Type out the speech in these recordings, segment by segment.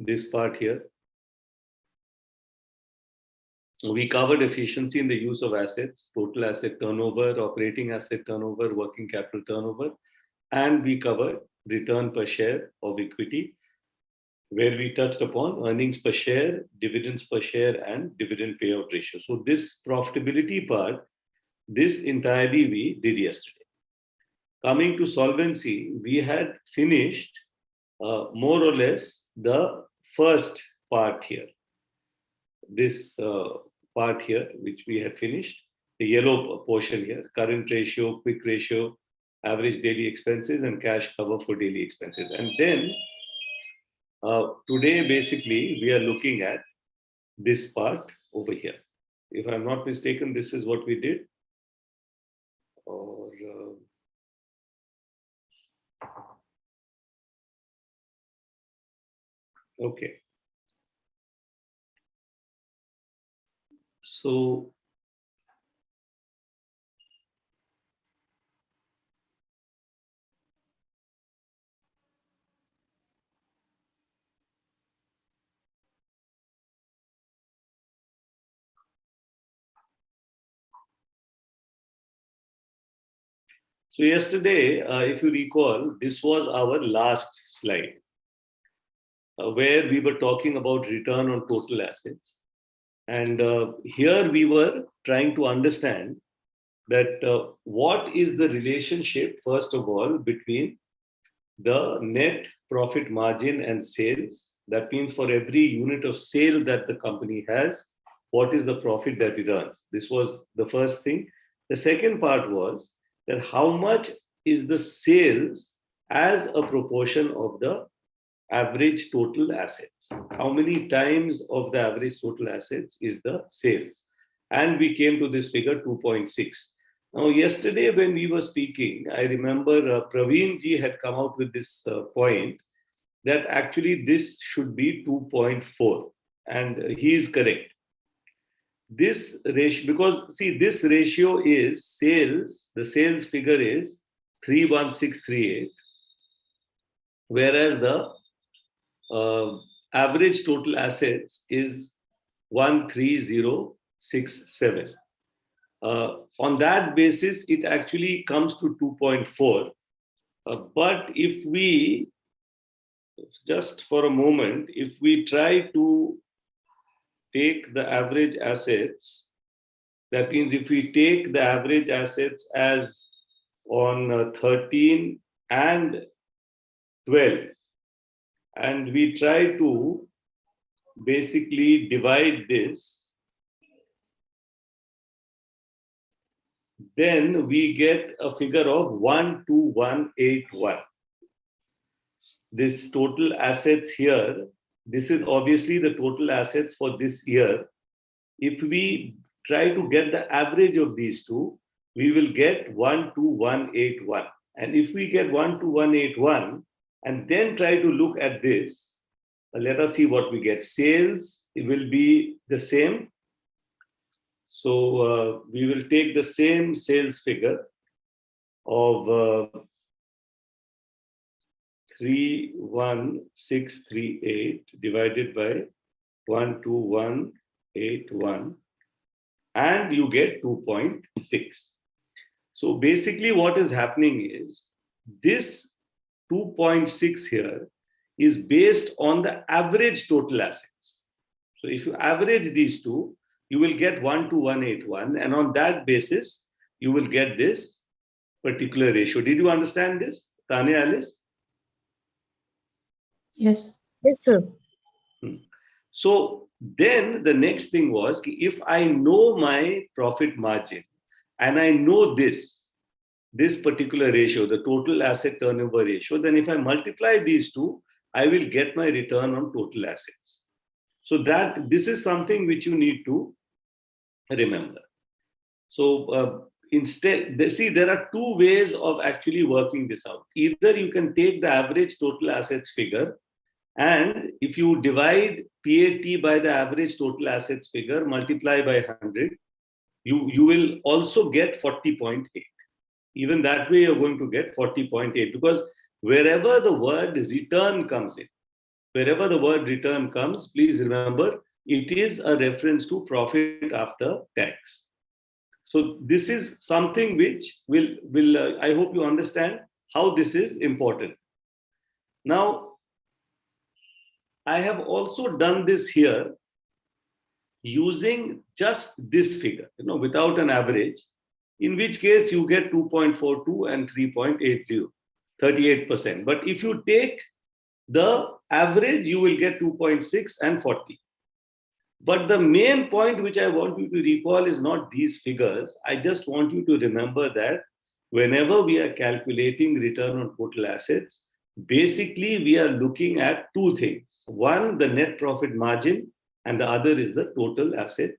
this part here. We covered efficiency in the use of assets, total asset turnover, operating asset turnover, working capital turnover, and we covered return per share of equity, where we touched upon earnings per share, dividends per share, and dividend payout ratio. So this profitability part, this entirely we did yesterday. Coming to solvency, we had finished more or less the first part here. This part here, which we had finished, the yellow portion here, current ratio, quick ratio, average daily expenses, and cash cover for daily expenses. And then today, basically, we are looking at this part over here. If I'm not mistaken, this is what we did. Or okay. So yesterday, if you recall, this was our last slide, where we were talking about return on total assets. And here we were trying to understand that what is the relationship, first of all, between the net profit margin and sales. That means for every unit of sale that the company has, what is the profit that it earns? This was the first thing. The second part was that how much is the sales as a proportion of the average total assets? How many times of the average total assets is the sales? And we came to this figure 2.6. Now, yesterday when we were speaking, I remember Praveen ji had come out with this point that actually this should be 2.4, and he is correct. This ratio, because see, this ratio is sales, the sales figure is 31638, whereas the average total assets is 13067. On that basis, it actually comes to 2.4. But if we, just for a moment, if we try to take the average assets, that means if we take the average assets as on 13 and 12, and we try to basically divide this, then we get a figure of 12181. This total assets here, this is obviously the total assets for this year. If we try to get the average of these two, we will get 12181. And if we get 12181 and then try to look at this, let us see what we get. Sales, it will be the same. So we will take the same sales figure of 31638 divided by 12181, and you get 2.6. So basically what is happening is this 2.6 here is based on the average total assets. So if you average these two, you will get 12181, and on that basis, you will get this particular ratio. Did you understand this, Tanya, Alice? Yes. Yes, sir. So then the next thing was, if I know my profit margin and I know this particular ratio, the total asset turnover ratio, then if I multiply these two, I will get my return on total assets. So that this is something which you need to remember. So instead, see, there are two ways of actually working this out. Either you can take the average total assets figure, and if you divide PAT by the average total assets figure, multiply by 100, you will also get 40.8. Even that way, you're going to get 40.8, because wherever the word return comes in, wherever the word return comes, please remember it is a reference to profit after tax. So this is something which will I hope you understand how this is important. Now, I have also done this here using just this figure, without an average, in which case you get 2.42 and 3.80, 38%. But if you take the average, you will get 2.6 and 40. But the main point which I want you to recall is not these figures. I just want you to remember that whenever we are calculating return on total assets, basically we are looking at two things. One, the net profit margin, and the other is the total asset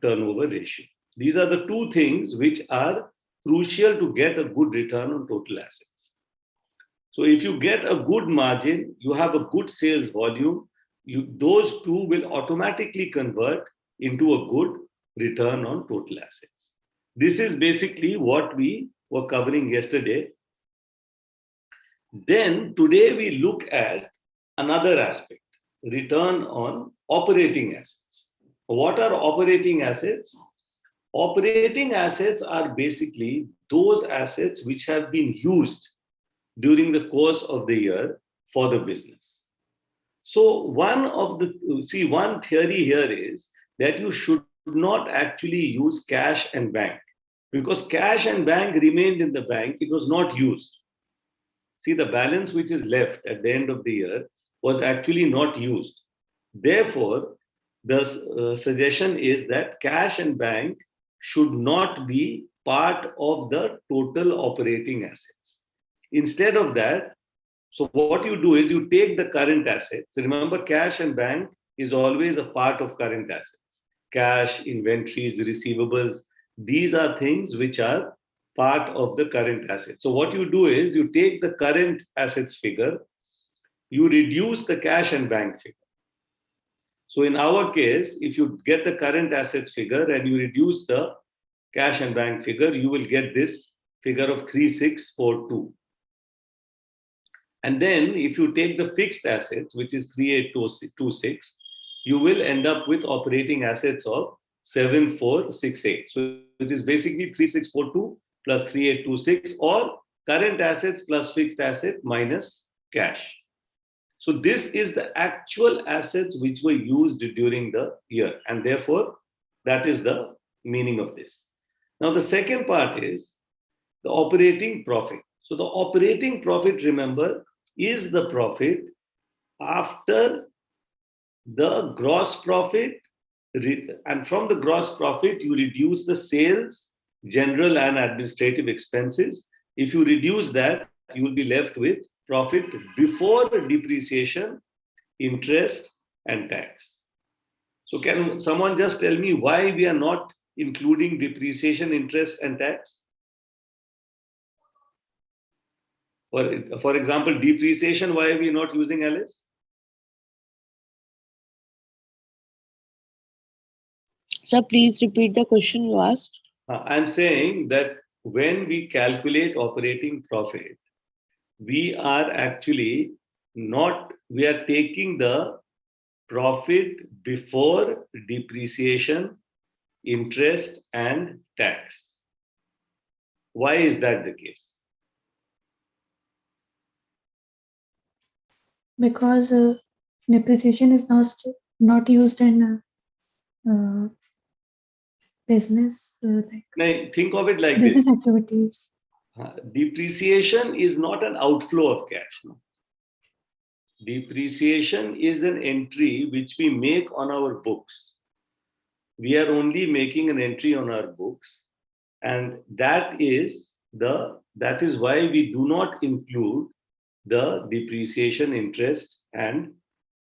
turnover ratio. These are the two things which are crucial to get a good return on total assets. So if you get a good margin, you have a good sales volume, those two will automatically convert into a good return on total assets. This is basically what we were covering yesterday. Then today we look at another aspect, return on operating assets. What are operating assets? Operating assets are basically those assets which have been used during the course of the year for the business. So one theory here is that you should not actually use cash and bank, because cash and bank remained in the bank, it was not used. See, the balance which is left at the end of the year was actually not used. Therefore, the suggestion is that cash and bank should not be part of the total operating assets. Instead of that, so what you do is you take the current assets. Remember, cash and bank is always a part of current assets. Cash, inventories, receivables, these are things which are part of the current assets. So what you do is you take the current assets figure, you reduce the cash and bank figure. So in our case, if you get the current assets figure and you reduce the cash and bank figure, you will get this figure of 3642. And then if you take the fixed assets, which is 3826, you will end up with operating assets of 7468. So it is basically 3642 plus 3826, or current assets plus fixed asset minus cash. So this is the actual assets which were used during the year. And therefore, that is the meaning of this. Now, the second part is the operating profit. So the operating profit, remember, is the profit after the gross profit, and from the gross profit, you reduce the sales, general and administrative expenses. If you reduce that, you will be left with profit before depreciation, interest, and tax. So can someone just tell me why we are not including depreciation, interest, and tax? For example, depreciation, why are we not using Alice? Sir, please repeat the question you asked. I'm saying that when we calculate operating profit, we are actually not, we are taking the profit before depreciation, interest, and tax. Why is that the case? Because depreciation is not used in business, like Think of it like business this. activities. Depreciation is not an outflow of cash. No? Depreciation is an entry which we make on our books. We are only making an entry on our books, and that is why we do not include the depreciation, interest, and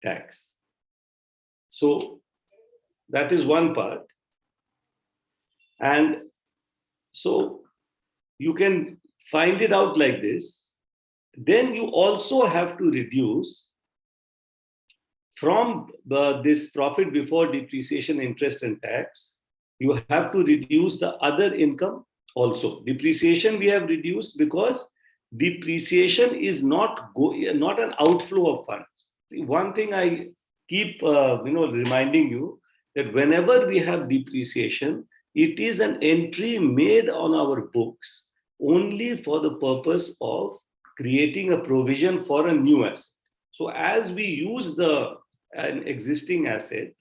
tax. So that is one part. And so you can find it out like this. Then you also have to reduce from this profit before depreciation, interest, and tax. You have to reduce the other income also. Depreciation we have reduced because depreciation is not an outflow of funds. One thing I keep reminding you, that whenever we have depreciation, it is an entry made on our books only for the purpose of creating a provision for a new asset. So as we use an existing asset,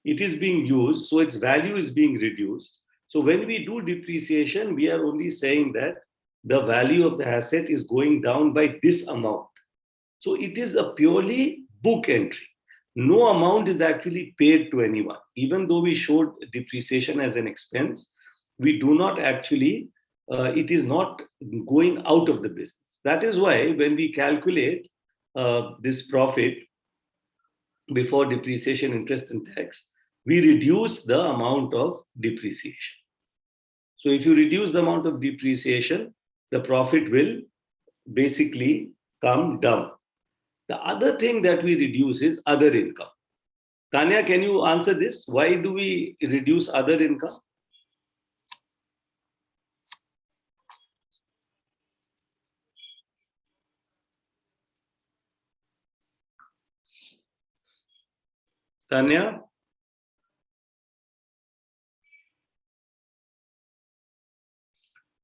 it is being used, so its value is being reduced. So when we do depreciation, we are only saying that the value of the asset is going down by this amount. So it is a purely book entry. No amount is actually paid to anyone. Even though we showed depreciation as an expense, we do not actually, it is not going out of the business. That is why when we calculate this profit before depreciation, interest, and tax, we reduce the amount of depreciation. So if you reduce the amount of depreciation, the profit will basically come down. The other thing that we reduce is other income. Tanya, can you answer this? Why do we reduce other income? Tanya?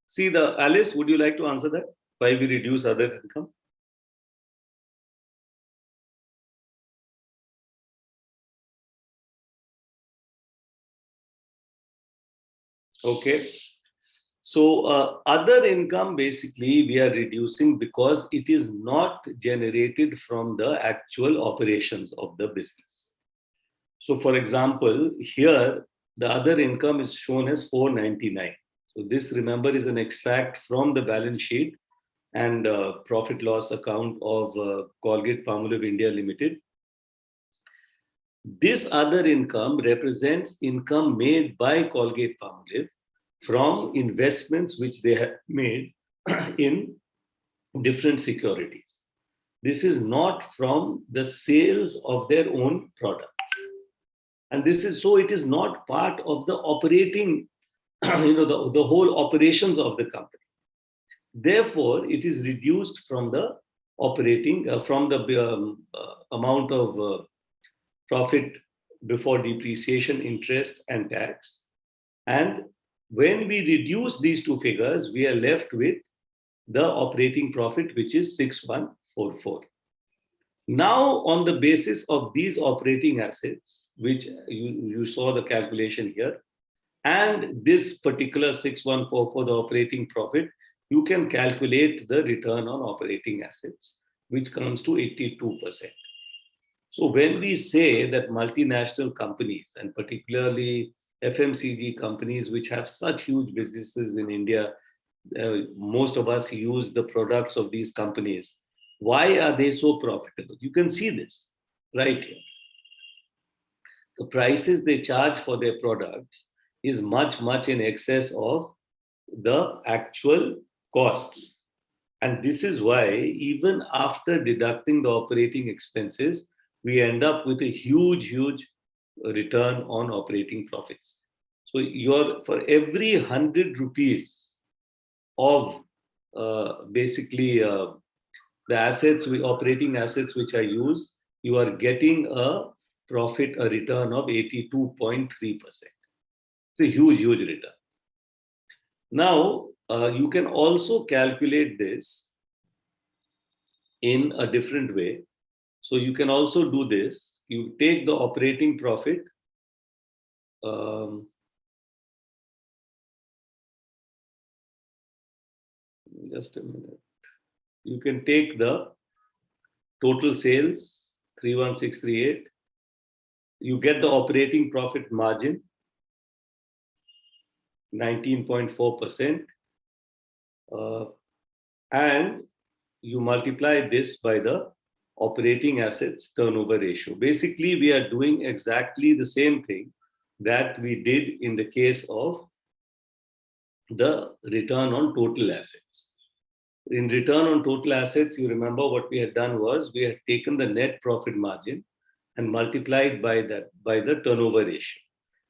See, Alice, would you like to answer that? Why we reduce other income? Okay. So other income, basically, we are reducing because it is not generated from the actual operations of the business. So for example, here, the other income is shown as 499. So this, remember, is an extract from the balance sheet and profit loss account of Colgate-Palmolive India Limited. This other income represents income made by Colgate-Palmolive from investments which they have made in different securities. This is not from the sales of their own products. And this is so it is not part of the operating, the whole operations of the company. Therefore, it is reduced from the operating, from the amount of profit before depreciation, interest, and tax. And when we reduce these two figures, we are left with the operating profit, which is 6144. Now, on the basis of these operating assets, which you saw the calculation here, and this particular 6144, the operating profit, you can calculate the return on operating assets, which comes to 82%. So when we say that multinational companies, and particularly FMCG companies, which have such huge businesses in India, most of us use the products of these companies. Why are they so profitable? You can see this right here. The prices they charge for their products is much, much in excess of the actual costs. And this is why, even after deducting the operating expenses, we end up with a huge, huge return on operating profits. So for every 100 rupees of basically the assets, operating assets which are used, you are getting a profit, a return of 82.3%. It's a huge, huge return. Now, you can also calculate this in a different way. So you can also do this. You take the operating profit, just a minute. You can take the total sales, 31638. You get the operating profit margin, 19.4%. And you multiply this by the operating assets turnover ratio. Basically, we are doing exactly the same thing that we did in the case of the return on total assets. In return on total assets, you remember what we had done was we had taken the net profit margin and multiplied by the turnover ratio.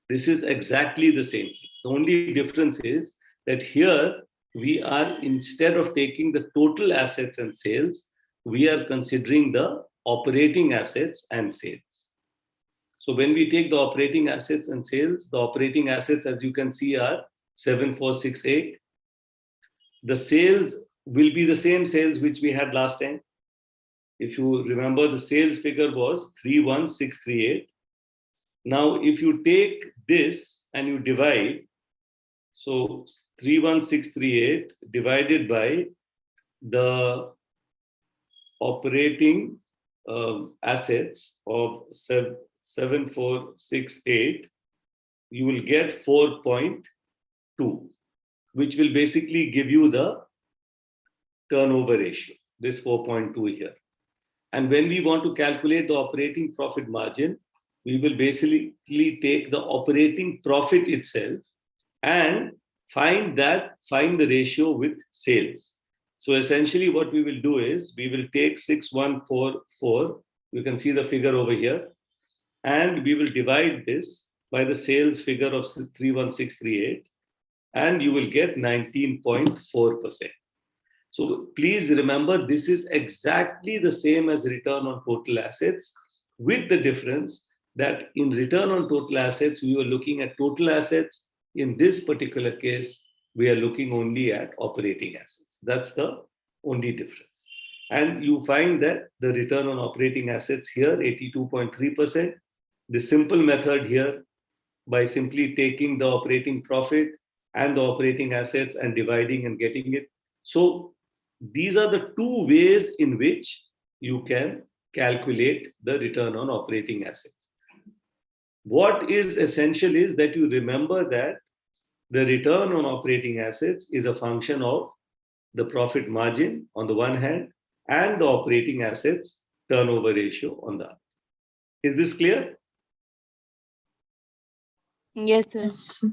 This is exactly the same thing. The only difference is that here we are, instead of taking the total assets and sales, we are considering the operating assets and sales. So when we take the operating assets and sales, the operating assets, as you can see, are 7468. The sales will be the same sales which we had last time. If you remember, the sales figure was 31638. Now, if you take this and you divide, so 31638 divided by the operating assets of 7468, you will get 4.2, which will basically give you the turnover ratio, this 4.2 here. And when we want to calculate the operating profit margin, we will basically take the operating profit itself and find the ratio with sales. So essentially what we will do is we will take 6144, you can see the figure over here, and we will divide this by the sales figure of 31638, and you will get 19.4%. So please remember, this is exactly the same as return on total assets, with the difference that in return on total assets, we were looking at total assets. In this particular case, we are looking only at operating assets. That's the only difference. And you find that the return on operating assets here, 82.3%. The simple method here, by simply taking the operating profit and the operating assets and dividing and getting it. So these are the two ways in which you can calculate the return on operating assets. What is essential is that you remember that the return on operating assets is a function of the profit margin on the one hand and the operating assets turnover ratio on the other. Is this clear? Yes, sir. Yes.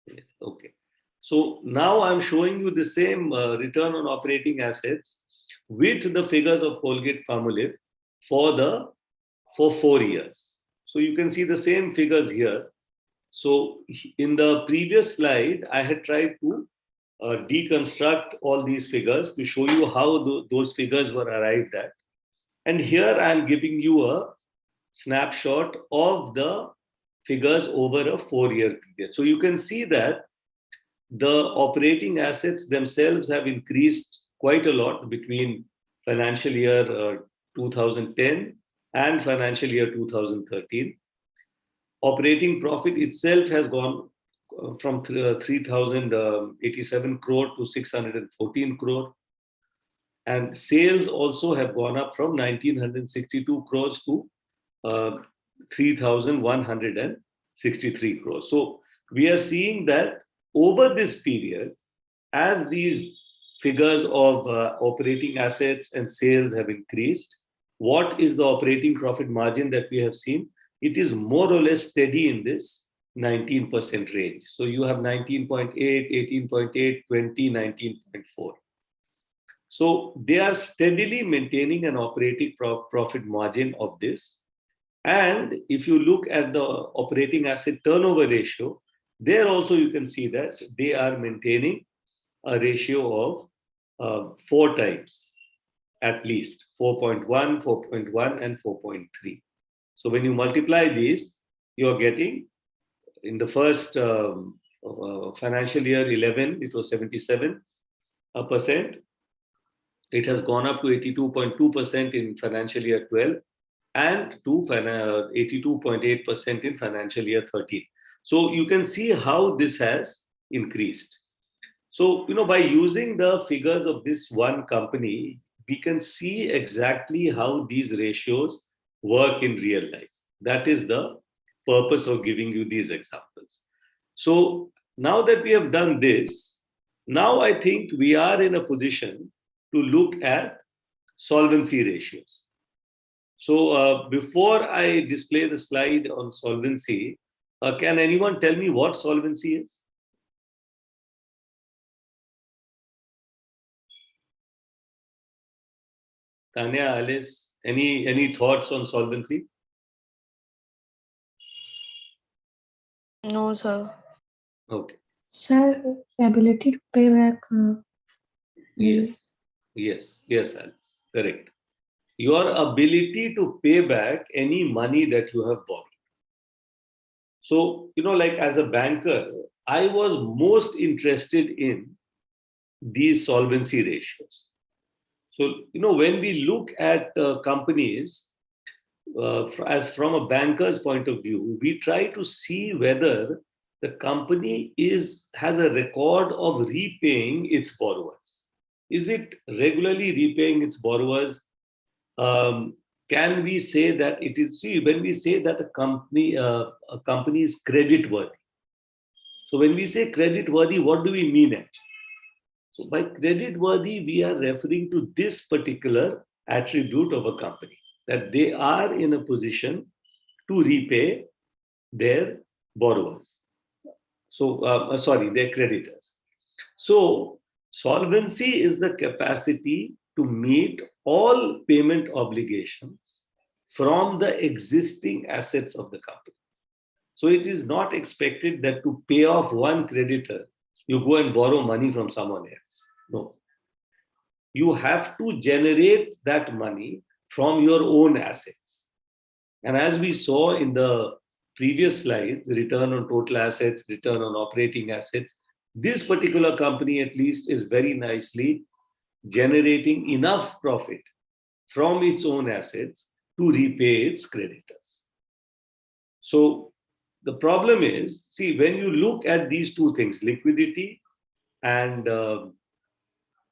Yes. Okay. So now I'm showing you the same return on operating assets with the figures of Colgate-Palmolive for 4 years. So you can see the same figures here. So in the previous slide, I had tried to deconstruct all these figures to show you how those figures were arrived at. And here I'm giving you a snapshot of the figures over a 4-year period. So you can see that the operating assets themselves have increased quite a lot between financial year 2010 and financial year 2013. Operating profit itself has gone from 3,087 crore to 614 crore. And sales also have gone up from 1,962 crores to 3,163 crores. So we are seeing that over this period, as these figures of operating assets and sales have increased, what is the operating profit margin that we have seen? It is more or less steady in this 19% range. So you have 19.8, 18.8, 20, 19.4. So they are steadily maintaining an operating profit margin of this. And if you look at the operating asset turnover ratio, there also you can see that they are maintaining a ratio of 4 times, at least 4.1, 4.1, and 4.3. So when you multiply these, you are getting, in the first financial year 11, it was 77%. It has gone up to 82.2% in financial year 12 and to 82.8% in financial year 13. So you can see how this has increased. So, by using the figures of this one company, we can see exactly how these ratios work in real life. That is the purpose of giving you these examples. So now that we have done this, now I think we are in a position to look at solvency ratios. So before I display the slide on solvency, can anyone tell me what solvency is? Tanya, Alice, any thoughts on solvency? No, sir. Okay. Sir, ability to pay back. Yes, Alice. Correct. your ability to pay back any money that you have borrowed. So, like as a banker, I was most interested in these solvency ratios. So, when we look at companies, as from a banker's point of view, we try to see whether the company has a record of repaying its borrowers. Is it regularly repaying its borrowers? Can we say that it is? See, when we say that a company is credit worthy. So when we say credit worthy, what do we mean actually? So by credit worthy, we are referring to this particular attribute of a company, that they are in a position to repay their borrowers. So, their creditors. So solvency is the capacity to meet all payment obligations from the existing assets of the company. So it is not expected that to pay off one creditor, you go and borrow money from someone else. No. You have to generate that money from your own assets. And as we saw in the previous slides, return on total assets, return on operating assets, this particular company at least is very nicely generating enough profit from its own assets to repay its creditors. So the problem is, see, when you look at these two things, liquidity and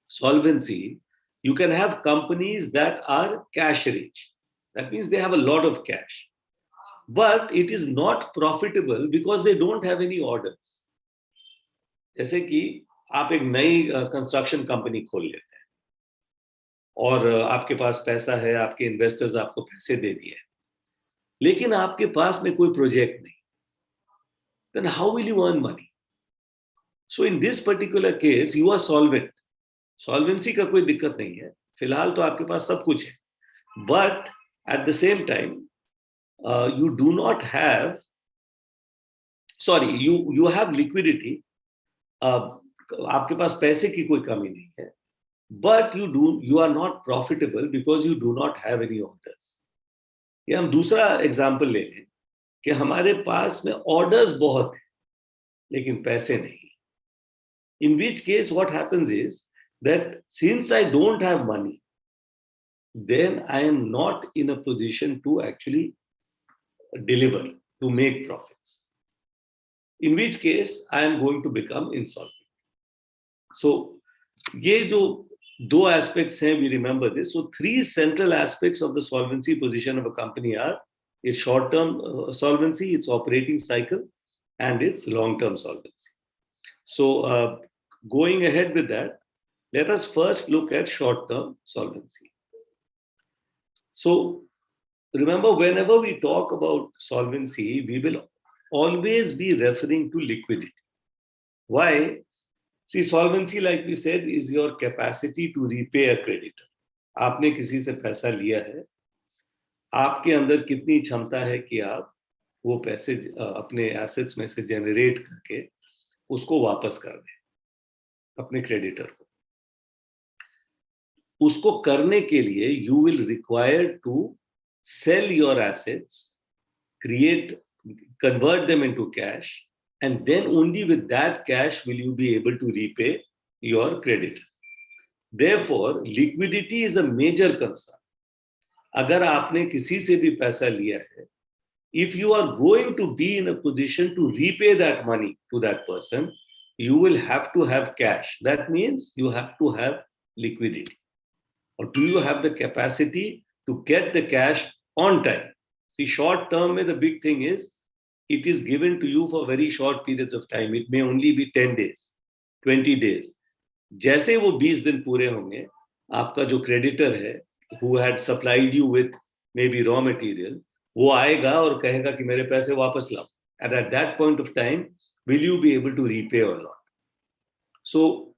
solvency, you can have companies that are cash rich. That means they have a lot of cash. But it is not profitable because they don't have any orders. जैसे कि आप एक नई construction company खोल लेते हैं और आपके पास पैसा है, आपके इन्वेस्टर्स आपको पैसे दे दिए, लेकिन आपके पास में कोई प्रोजेक्ट नहीं, then how will you earn money? So in this particular case, you are solvent. Solvency का कोई दिक्कत नहीं है, फिलहाल तो आपके पास सब कुछ है, but at the same time, you do not have, you have liquidity, आपके पास पैसे की कोई कमी नहीं है, but you are not profitable because you do not have any orders. ये हम दूसरा एग्जाम्पल ले लें कि हमारे पास में ऑर्डर्स बहुत हैं लेकिन पैसे नहीं. In which case what happens is that since I don't have money, then I am not in a position to actually deliver, to make profits. In which case I am going to become insolvent. So, ये जो दो aspects हैं, we remember this. So, three central aspects of the solvency position of a company are its short-term solvency, its operating cycle, and its long-term solvency. So, going ahead with that, let us first look at short-term solvency. So, remember, whenever we talk about solvency, we will always be referring to liquidity. Why? See, solvency, like we said, is your capacity to repay a creditor. आपने किसी से पैसा लिया है, आपके अंदर कितनी क्षमता है कि आप वो पैसे अपने एसेट्स में से जनरेट करके उसको वापस कर दें अपने क्रेडिटर को. उसको करने के लिए you will require to sell your assets, convert them into cash, and then only with that cash will you be able to repay your creditor. Therefore, liquidity is a major concern. अगर आपने किसी से भी पैसा लिया है, if you are going to be in a position to repay that money to that person, you will have to have cash. That means you have to have liquidity. Or do you have the capacity to get the cash on time? See, short term, the big thing is, it is given to you for very short periods of time. It may only be 10 days, 20 days. जैसे वो 20 दिन पूरे होंगे, आपका जो creditor है, who had supplied you with maybe raw material, वो आएगा और कहेगा कि मेरे पैसे वापस लाओ. And at that point of time, will you be able to repay or not? So,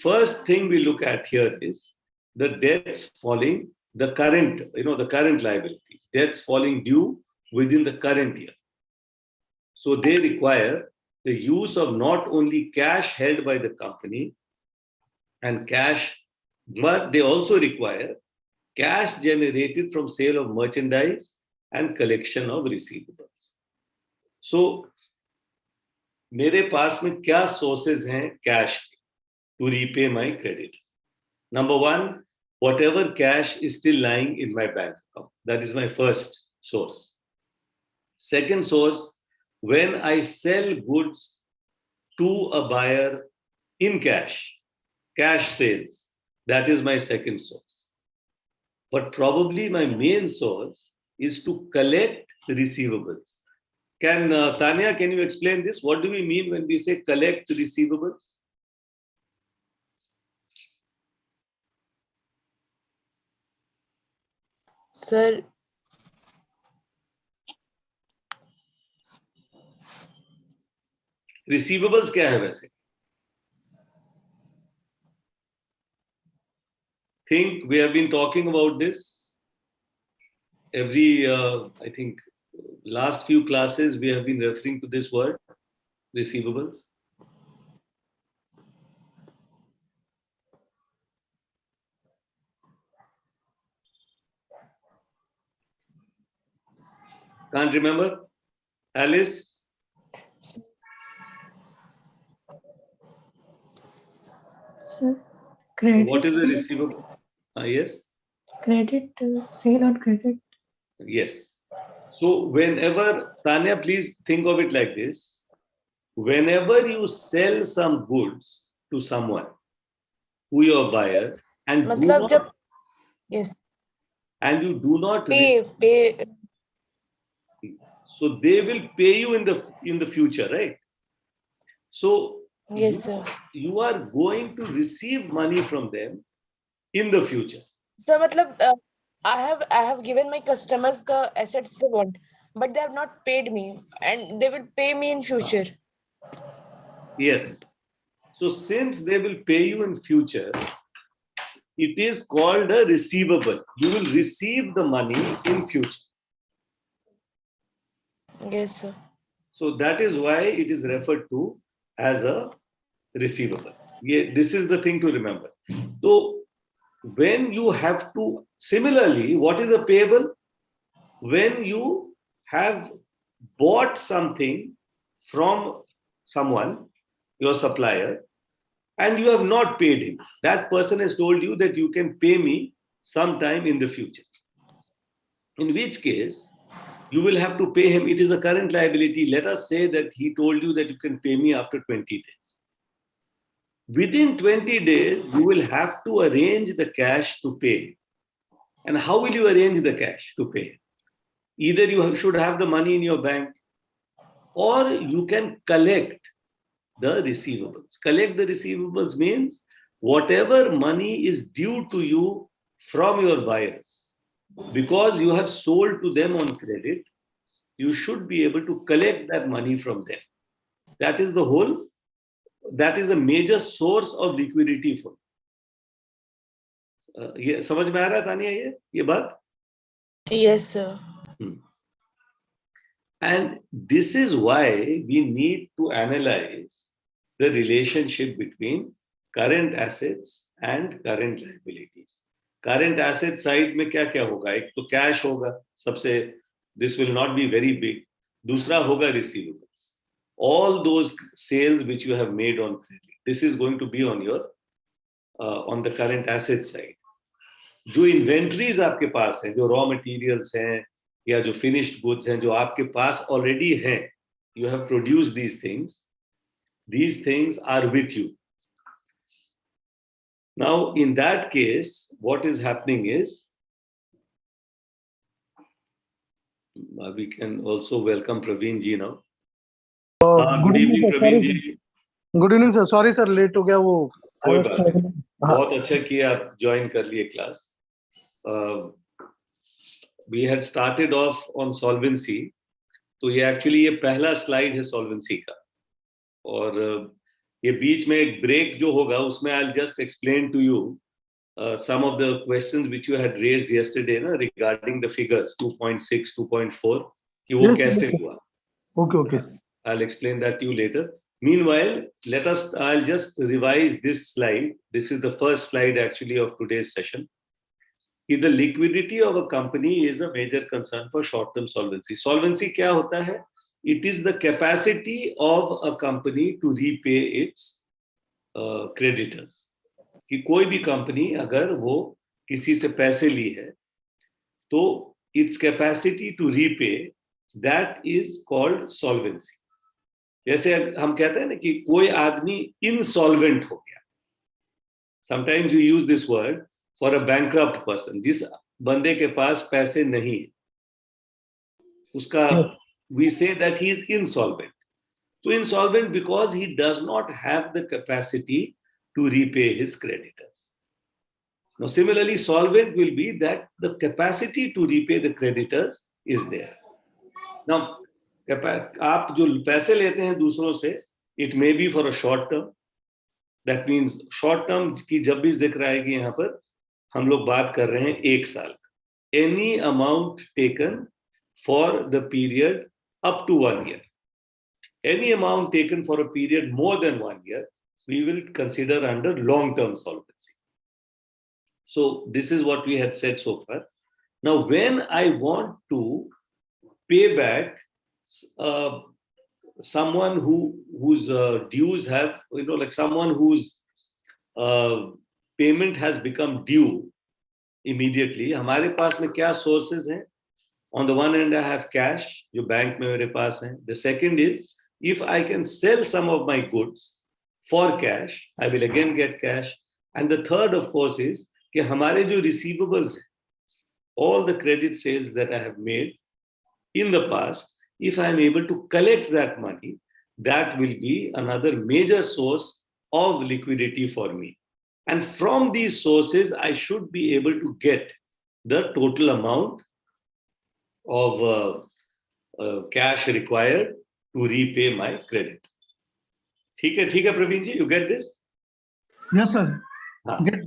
first thing we look at here is the debts falling, the current liabilities, debts falling due within the current year. So they require the use of not only cash held by the company and cash, but they also require cash generated from sale of merchandise and collection of receivables. So, मेरे पास में क्या sources हैं cash to repay my credit? Number one, whatever cash is still lying in my bank account. That is my first source. Second source, when I sell goods to a buyer in cash sales, that is my second source. But probably my main source is to collect receivables. Tanya, can you explain this? What do we mean when we say collect receivables? Sir, Receivables क्या है वैसे? Think we have been talking about this every, I think, last few classes we have been referring to this word, receivables. Can't remember? Alice? Sir, credit. What is the receivable? Yes? Credit, sale on credit. Yes. So whenever, Tanya, please think of it like this. Whenever you sell some goods to someone, who your buyer, and मतलब जब yes and you do not pay so they will pay you in the future, right? So yes sir. You are going to receive money from them in the future. So मतलब I have given my customers the assets they want, but they have not paid me, and they will pay me in future. Yes. So since they will pay you in future, it is called a receivable. You will receive the money in future. Yes sir. So that is why it is referred to as a receivable. Yeah, this is the thing to remember. So when you have to, similarly, what is a payable? When you have bought something from someone, your supplier, and you have not paid him. That person has told you that you can pay me sometime in the future. In which case, you will have to pay him. It is a current liability. Let us say that he told you that you can pay me after 20 days. Within 20 days, you will have to arrange the cash to pay. And how will you arrange the cash to pay? Either you should have the money in your bank, or you can collect the receivables. Collect the receivables means whatever money is due to you from your buyers, because you have sold to them on credit, you should be able to collect that money from them. That is a major source of liquidity for. ये समझ में आ रहा है तानिया ये बात? Yes sir. And this is why we need to analyze the relationship between current assets and current liabilities. Current asset side में क्या क्या होगा? एक तो cash होगा, सबसे, this will not be very big. दूसरा होगा receivables. All those sales which you have made on credit, this is going to be on your on the current asset side. जो inventories आपके पास हैं, जो raw materials हैं, या जो finished goods हैं, जो आपके पास already हैं, you have produced these things are with you. Now, in that case, what is happening is, we can also welcome Praveen ji now. Good evening, Praveen ji. Good evening sir. Sorry sir, late हो गया. वो कोई बात नहीं, बहुत अच्छा किया आप ज्वाइन कर लिए class. We had started off on solvency, तो ये एक्चुअली ये पहला स्लाइड है solvency का, और ये बीच में एक ब्रेक जो होगा उसमें I'll just explain to you some of the questions which you had raised yesterday ना, regarding the figures 2.6, 2.4, कि वो कैसे हुआ. Okay. I'll explain that to you later. Meanwhile, I'll just revise this slide. This is the first slide actually of today's session. कि the liquidity of a company is a major concern for short-term solvency. Solvency क्या होता है? It is the capacity of a company to repay its creditors. कि कोई भी company अगर वो किसी से पैसे ली है तो its capacity to repay, that is called solvency. जैसे हम कहते हैं ना कि कोई आदमी insolvent हो गया. Sometimes you use this word for a bankrupt person. जिस बंदे के पास पैसे नहीं है, उसका we say that he is insolvent. So insolvent because he does not have the capacity to repay his creditors. Now similarly, solvent will be that the capacity to repay the creditors is there. Now, आप जो पैसे लेते हैं दूसरों से, it may be for a short term. That means short term की जब भी जिक्र आएगी यहाँ पर, हम लोग बात कर रहे हैं 1 साल. Any amount taken for the period up to 1 year. Any amount taken for a period more than 1 year, we will consider under long-term solvency. So this is what we had said so far. Now, when I want to pay back someone whose dues have, like someone whose payment has become due immediately, हमारे पास में क्या sources हैं? On the one hand, I have cash, जो bank में मेरे पास हैं. The second is, if I can sell some of my goods for cash, I will again get cash. And the third, of course, is कि हमारे जो receivables हैं, all the credit sales that I have made in the past, if I am able to collect that money, that will be another major source of liquidity for me. And from these sources, I should be able to get the total amount of cash required to repay my credit. ठीक है प्रवीण जी, you get this? Yes, sir. Get.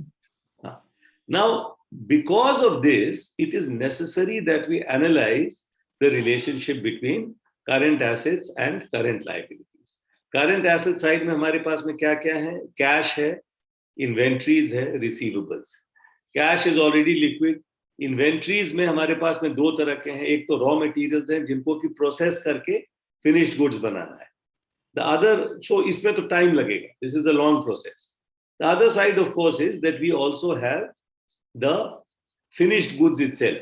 Now, because of this, it is necessary that we analyze the relationship between current assets and current liabilities. Current asset side में हमारे पास में क्या क्या है? Cash है, inventories है, receivables. Cash is already liquid. Inventories में हमारे पास में 2 तरह के हैं. एक तो raw materials हैं जिनको की process करके finished goods बनाना है. The other, so इसमें तो time लगेगा. This is a long process. The other side, of course, is that we also have the finished goods itself.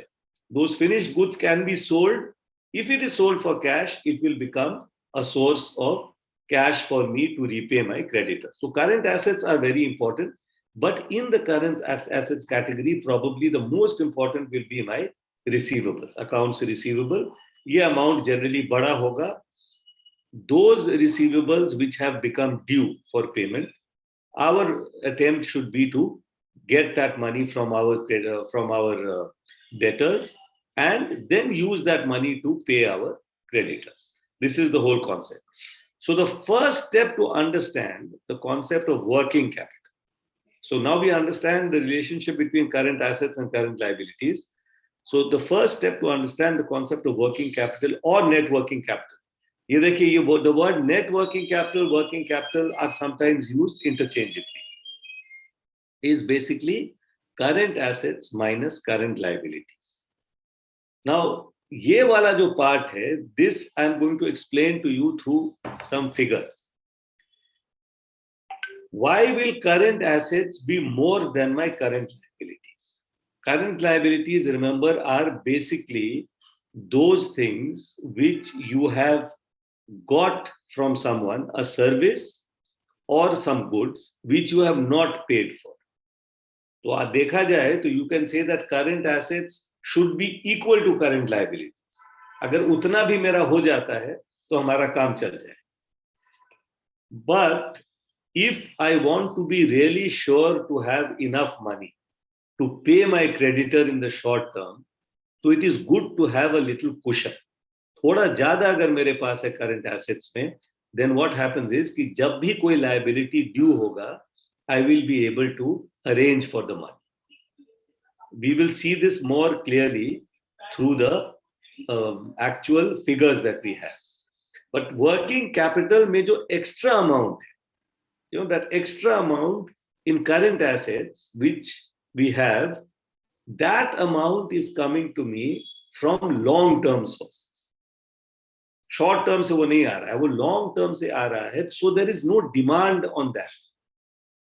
Those finished goods can be sold. If it is sold for cash, it will become a source of cash for me to repay my creditors. So current assets are very important, but in the current assets category, probably the most important will be my receivables, accounts receivable. ये amount generally बड़ा होगा. Those receivables which have become due for payment, our attempt should be to get that money from our debtors and then use that money to pay our creditors. This is the whole concept. So the first step to understand the concept of working capital. So now we understand the relationship between current assets and current liabilities. So the first step to understand the concept of working capital or net working capital. ये देखिए, the word net working capital are sometimes used interchangeably. Is basically current assets minus current liabilities. Now, ये वाला जो part है, this I am going to explain to you through some figures. Why will current assets be more than my current liabilities? Current liabilities, remember, are basically those things which you have got from someone, a service or some goods which you have not paid for. तो देखा जाए तो you can say that current assets should be equal to current liabilities. अगर उतना भी मेरा हो जाता है तो हमारा काम चल जाए. But if I want to be really sure to have enough money to pay my creditor in the short term, so it is good to have a little cushion. थोड़ा ज्यादा अगर मेरे पास है current assets में, then what happens is कि जब भी कोई liability due होगा, I will be able to arrange for the money. We will see this more clearly through the actual figures that we have. But working capital में जो extra amount है, that extra amount in current assets which we have, that amount is coming to me from long-term sources. Short term से वो नहीं आ रहा है, वो long term से आ रहा है. So there is no demand on that.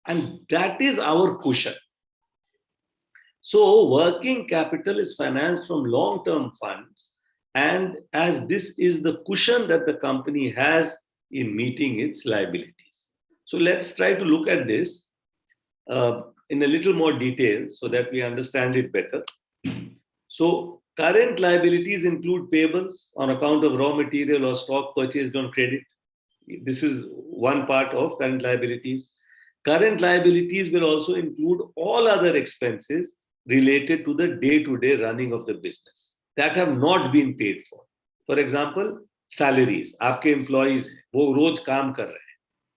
And that is our cushion. So working capital is financed from long-term funds. And as this is the cushion that the company has in meeting its liabilities. So let's try to look at this in a little more detail so that we understand it better. So current liabilities include payables on account of raw material or stock purchased on credit. This is one part of current liabilities. Current liabilities will also include all other expenses related to the day-to-day running of the business that have not been paid for. For example, salaries. आपके employees हैं, वो रोज काम कर रहे हैं.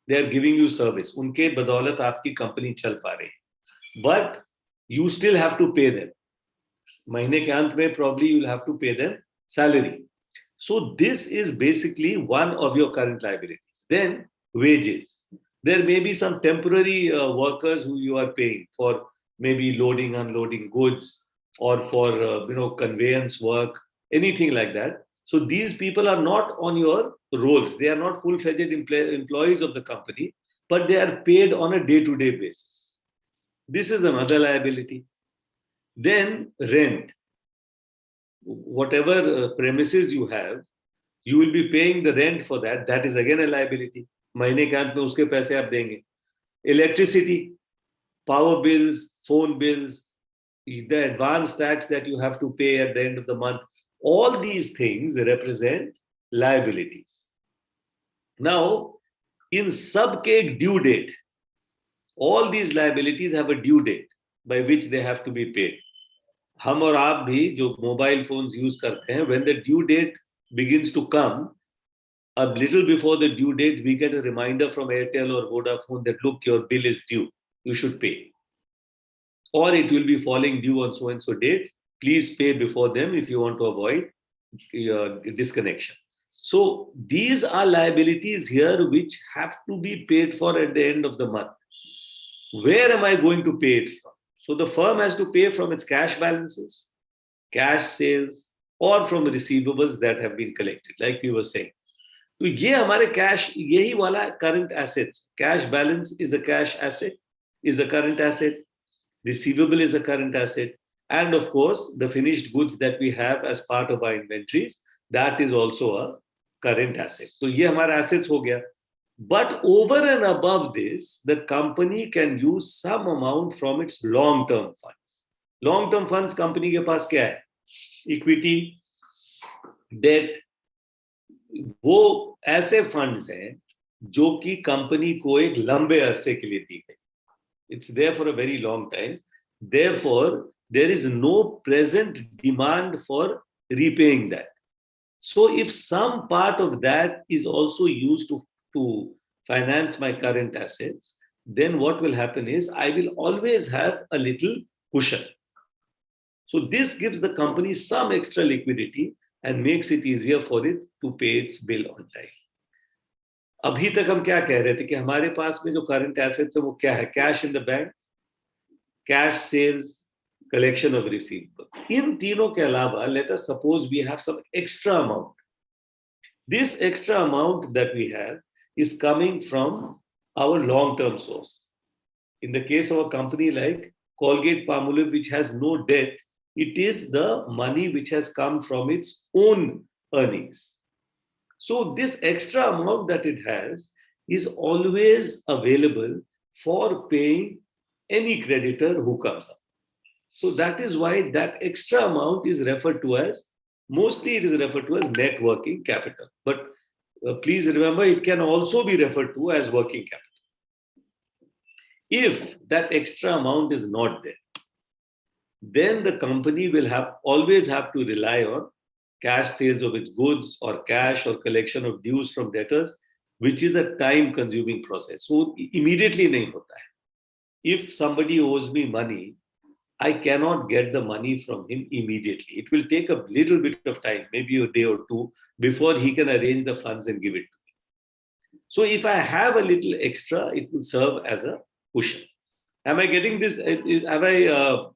They are giving you service. उनके बदौलत आपकी कंपनी चल पा रही है. But you still have to pay them. महीने के अंत में probably you'll have to pay them salary. So this is basically one of your current liabilities. Then wages. There may be some temporary workers who you are paying for maybe loading, unloading goods or for conveyance work, anything like that. So these people are not on your rolls. They are not full-fledged employees of the company, but they are paid on a day-to-day basis. This is another liability. Then rent. Whatever premises you have, you will be paying the rent for that. That is again a liability. महीने के अंत में उसके पैसे आप देंगे. Electricity, power bills, phone bills, the advance tax that you have to pay at the end of the month. All these things represent liabilities. Now, in सबके due date, all these liabilities have a due date by which they have to be paid. हम और आप भी जो mobile phones use करते हैं, when the due date begins to come, a little before the due date, we get a reminder from Airtel or Vodafone that look, your bill is due, you should pay. Or it will be falling due on so and so date. Please pay before them if you want to avoid disconnection. So these are liabilities here which have to be paid for at the end of the month. Where am I going to pay it from? So the firm has to pay from its cash balances, cash sales, or from receivables that have been collected, like we were saying. तो ये हमारे cash, यही वाला current assets. Cash balance is a cash asset, is a current asset. Receivable is a current asset. And of course, the finished goods that we have as part of our inventories, that is also a current asset. So ये हमारा assets हो गया. But over and above this, the company can use some amount from its long-term funds. Long-term funds company के पास क्या है? Equity, debt. वो ऐसे funds हैं जो कि कंपनी को एक लंबे अरसे के लिए दी गई. It's there for a very long time. Therefore, there is no present demand for repaying that. So if some part of that is also used to finance my current assets, then what will happen is I will always have a little cushion. So this gives the company some extra liquidity and makes it easier for it to pay its bill on time. अभी तक हम क्या कह रहे थे कि हमारे पास में जो करंट एसेट्स है वो क्या है? Cash in the bank, cash sales, collection of receivables. इन तीनों के अलावा, let us suppose we have some extra amount. This extra amount that we have is coming from our long-term source. In the case of a company like Colgate-Palmolive, which has no debt, it is the money which has come from its own earnings. So this extra amount that it has is always available for paying any creditor who comes up. So that is why that extra amount is referred to as, mostly it is referred to as net working capital. But please remember, it can also be referred to as working capital. If that extra amount is not there, then the company will always have to rely on cash sales of its goods or cash or collection of dues from debtors, which is a time-consuming process. So immediately nahi hota hai. If somebody owes me money, I cannot get the money from him immediately. It will take a little bit of time, maybe a day or two, before he can arrange the funds and give it to me. So if I have a little extra, it will serve as a cushion. Am I getting this? Have I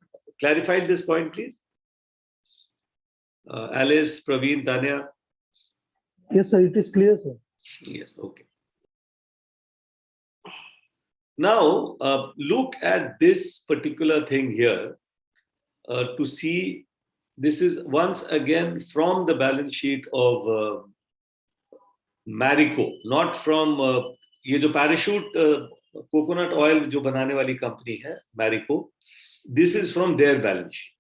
clarified this point, please? Alice, Praveen, Tanya? Yes, sir. It is clear, sir. Yes, okay. Now, look at this particular thing here to see. This is once again from the balance sheet of Marico, not from ये जो parachute coconut oil जो बनाने वाली company है, Marico. This is from their balance sheet.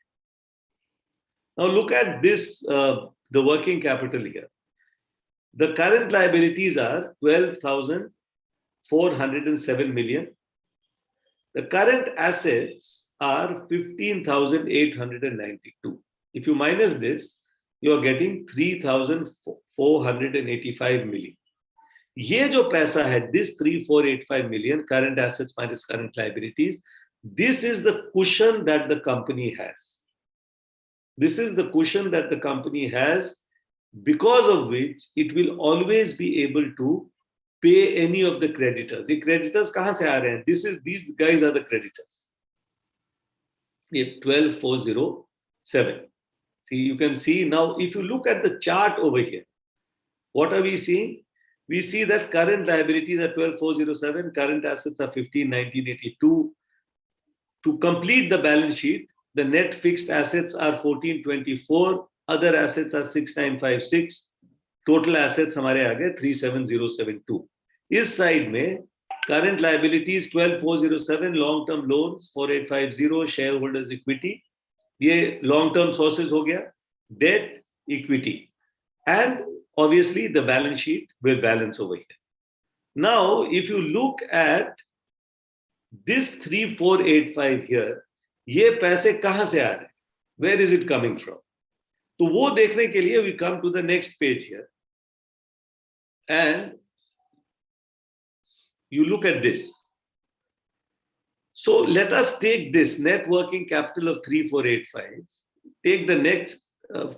Now look at this, the working capital here. The current liabilities are 12,407 million. The current assets are 15,892. If you minus this, you are getting 3,485 million. ये जो पैसा है, this 3,485 million, current assets minus current liabilities, this is the cushion that the company has. This is the cushion that the company has, because of which it will always be able to pay any of the creditors. The creditors कहाँ से आ रहे हैं? These guys are the creditors. 12,407. See, you can see now, if you look at the chart over here, what are we seeing? We see that current liabilities are 12,407, current assets are 15,1982. To complete the balance sheet, the net fixed assets are 1424, other assets are 6956, total assets हमारे आ गए 37072. इस side में current liabilities 12407, long term loans 4850, shareholders equity, ये long term sources हो गया, debt, equity, and obviously the balance sheet will balance over here. Now if you look at this 3485 here, ये पैसे कहां से आ रहे हैं? Where is it coming from? तो वो देखने के लिए we come to the next page here, and you look at this. So let us take this net working capital of 3485, take the next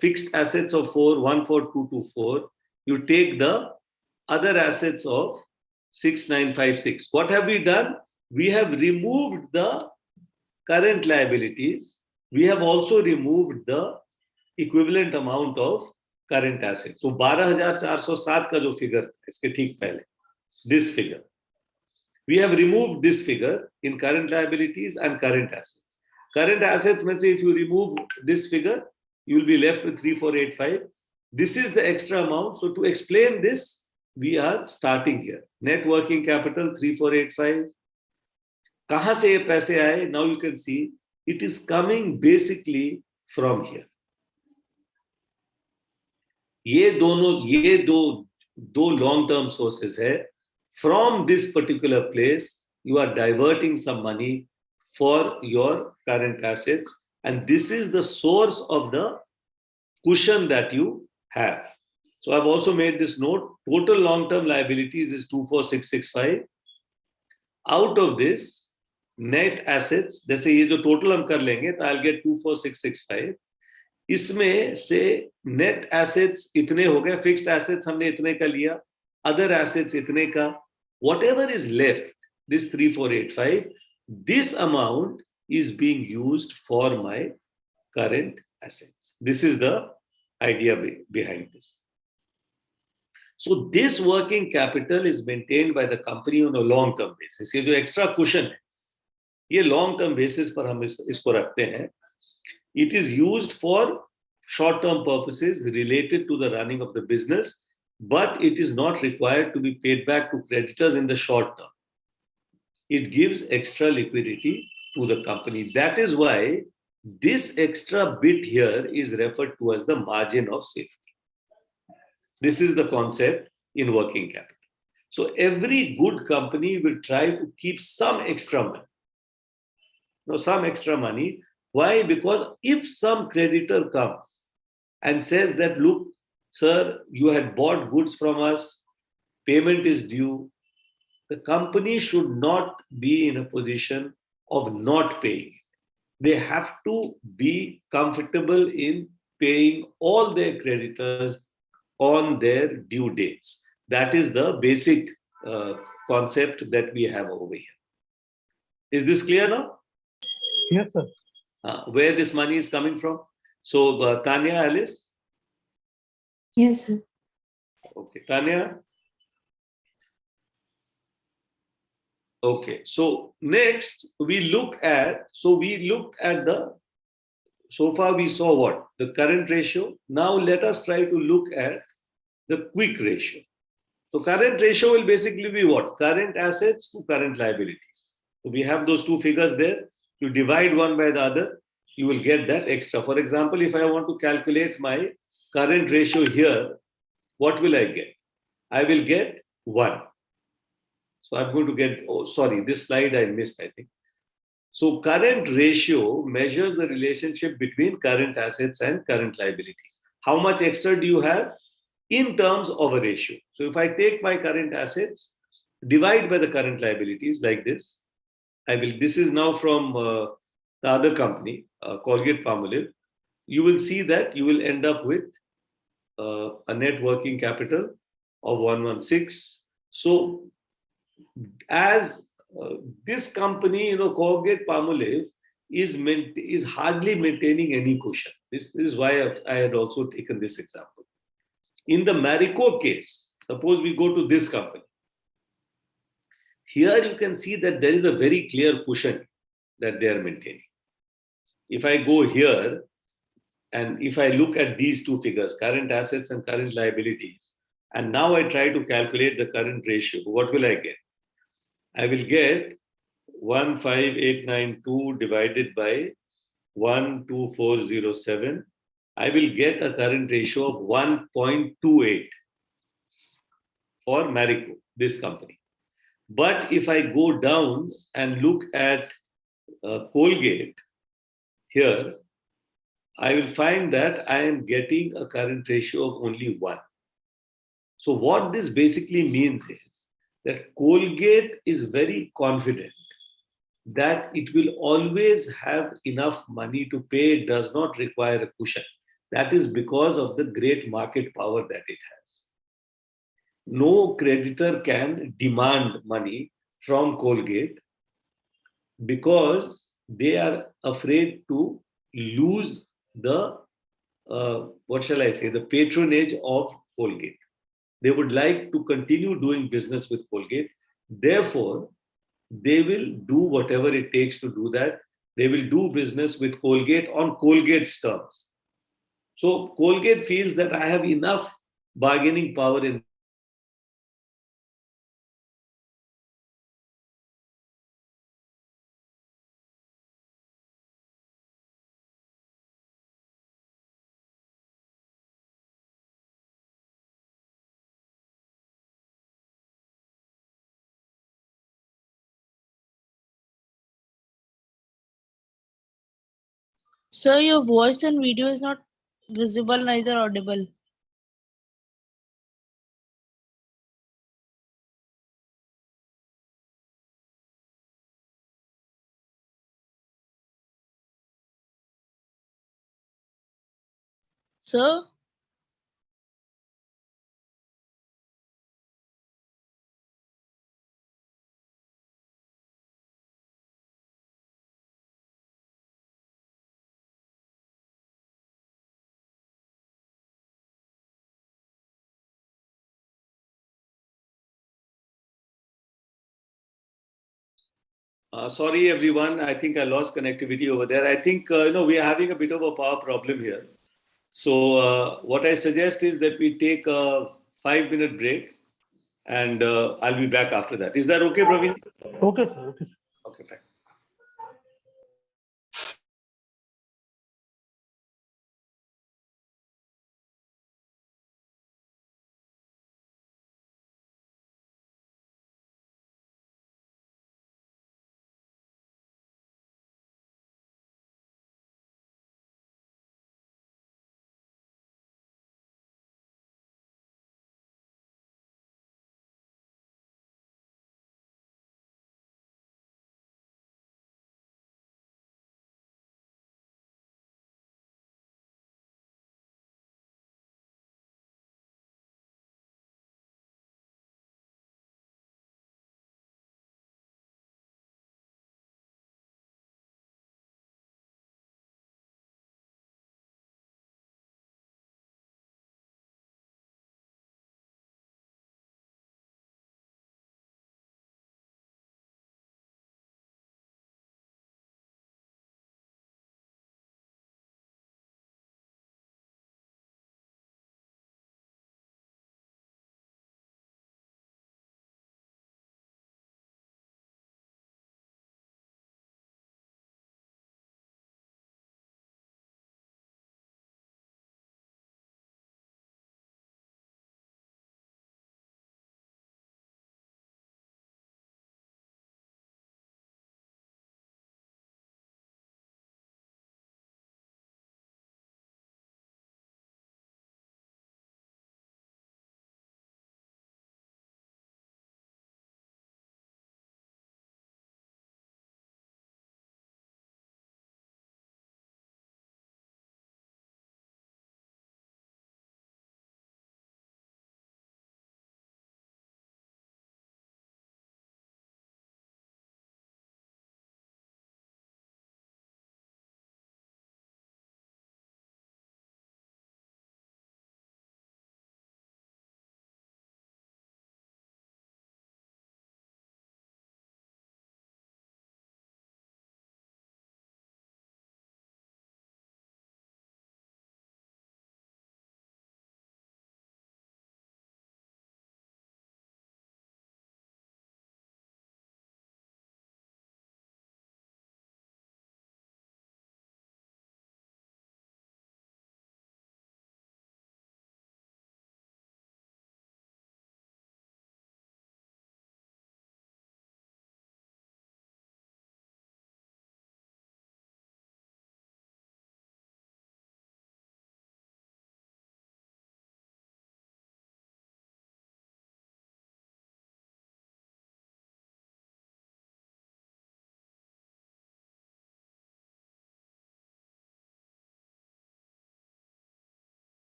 fixed assets of 14224, you take the other assets of 6956. What have we done? We have removed the current liabilities. We have also removed the equivalent amount of current assets. So 12,407 का जो figure इसके ठीक पहले, this figure. We have removed this figure in current liabilities and current assets. Current assets means if you remove this figure, you will be left with 3485. This is the extra amount. So to explain this, we are starting here. Net working capital 3485. कहाँ से ये पैसे आए? Now you can see it is coming basically from here. ये दो long term sources है. From this particular place, you are diverting some money for your current assets, and this is the source of the cushion that you have. So I've also made this note. Total long-term liabilities is 24,665. Out of this, net assets, जैसे ये जो total हम कर लेंगे, तो I'll get 24,665. इसमें से net assets इतने हो गए, fixed assets हमने इतने का लिया, other assets itne ka, whatever is left, this 3485, this amount is being used for my current assets. This is the idea behind this. So this working capital is maintained by the company on a long-term basis. ये जो extra cushion है, ये long-term basis पर हम इसको रखते हैं. It is used for short-term purposes related to the running of the business, but it is not required to be paid back to creditors in the short term. It gives extra liquidity to the company. That is why this extra bit here is referred to as the margin of safety. This is the concept in working capital. So every good company will try to keep some extra money. Now, some extra money. Why? Because if some creditor comes and says that, look, sir, you had bought goods from us, payment is due, the company should not be in a position of not paying. They have to be comfortable in paying all their creditors on their due dates. That is the basic concept that we have over here. Is this clear now? Yes, sir. Where this money is coming from? So, Tanya, Alice? Yes, sir. Okay, Tanya? Okay, so next we looked at so far we saw what? The current ratio. Now let us try to look at the quick ratio. So current ratio will basically be what? Current assets to current liabilities. So we have those two figures there. You divide one by the other, you will get that extra. For example, if I want to calculate my current ratio here, what will I get? I will get 1. So I'm going to get, oh, sorry, this slide I missed, I think. So current ratio measures the relationship between current assets and current liabilities. How much extra do you have in terms of a ratio? So if I take my current assets, divide by the current liabilities like this, this is now from the other company, Colgate Palmolive. You will see that you will end up with a net working capital of 116. So as this company, Colgate Palmolive is hardly maintaining any cushion. This is why I had also taken this example. In the Marico case, suppose we go to this company. Here you can see that there is a very clear cushion that they are maintaining. If I go here and if I look at these two figures, current assets and current liabilities, and now I try to calculate the current ratio, what will I get? I will get 15892 divided by 12407. I will get a current ratio of 1.28 for Marico, this company. But if I go down and look at Colgate here, I will find that I am getting a current ratio of only 1. So what this basically means is that Colgate is very confident that it will always have enough money to pay. It does not require a cushion. That is because of the great market power that it has. No creditor can demand money from Colgate because they are afraid to lose the, the patronage of Colgate. They would like to continue doing business with Colgate. Therefore, they will do whatever it takes to do that. They will do business with Colgate on Colgate's terms. So Colgate feels that I have enough bargaining power in Sir, your voice and video is not visible, neither audible. Sir? Sorry, everyone. I think I lost connectivity over there. I think we are having a bit of a power problem here. So what I suggest is that we take a 5-minute break, and I'll be back after that. Is that okay, Praveen? Okay, sir. Okay, sir. Okay, fine.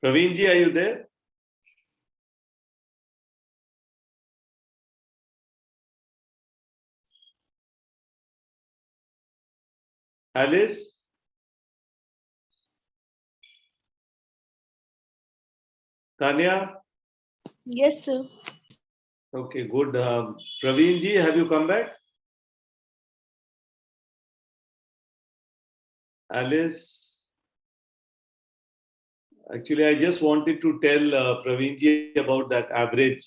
Praveenji, are you there? Alice? Tanya? Yes, sir. Okay, good. Praveenji, have you come back? Alice? Actually, I just wanted to tell Praveenji about that average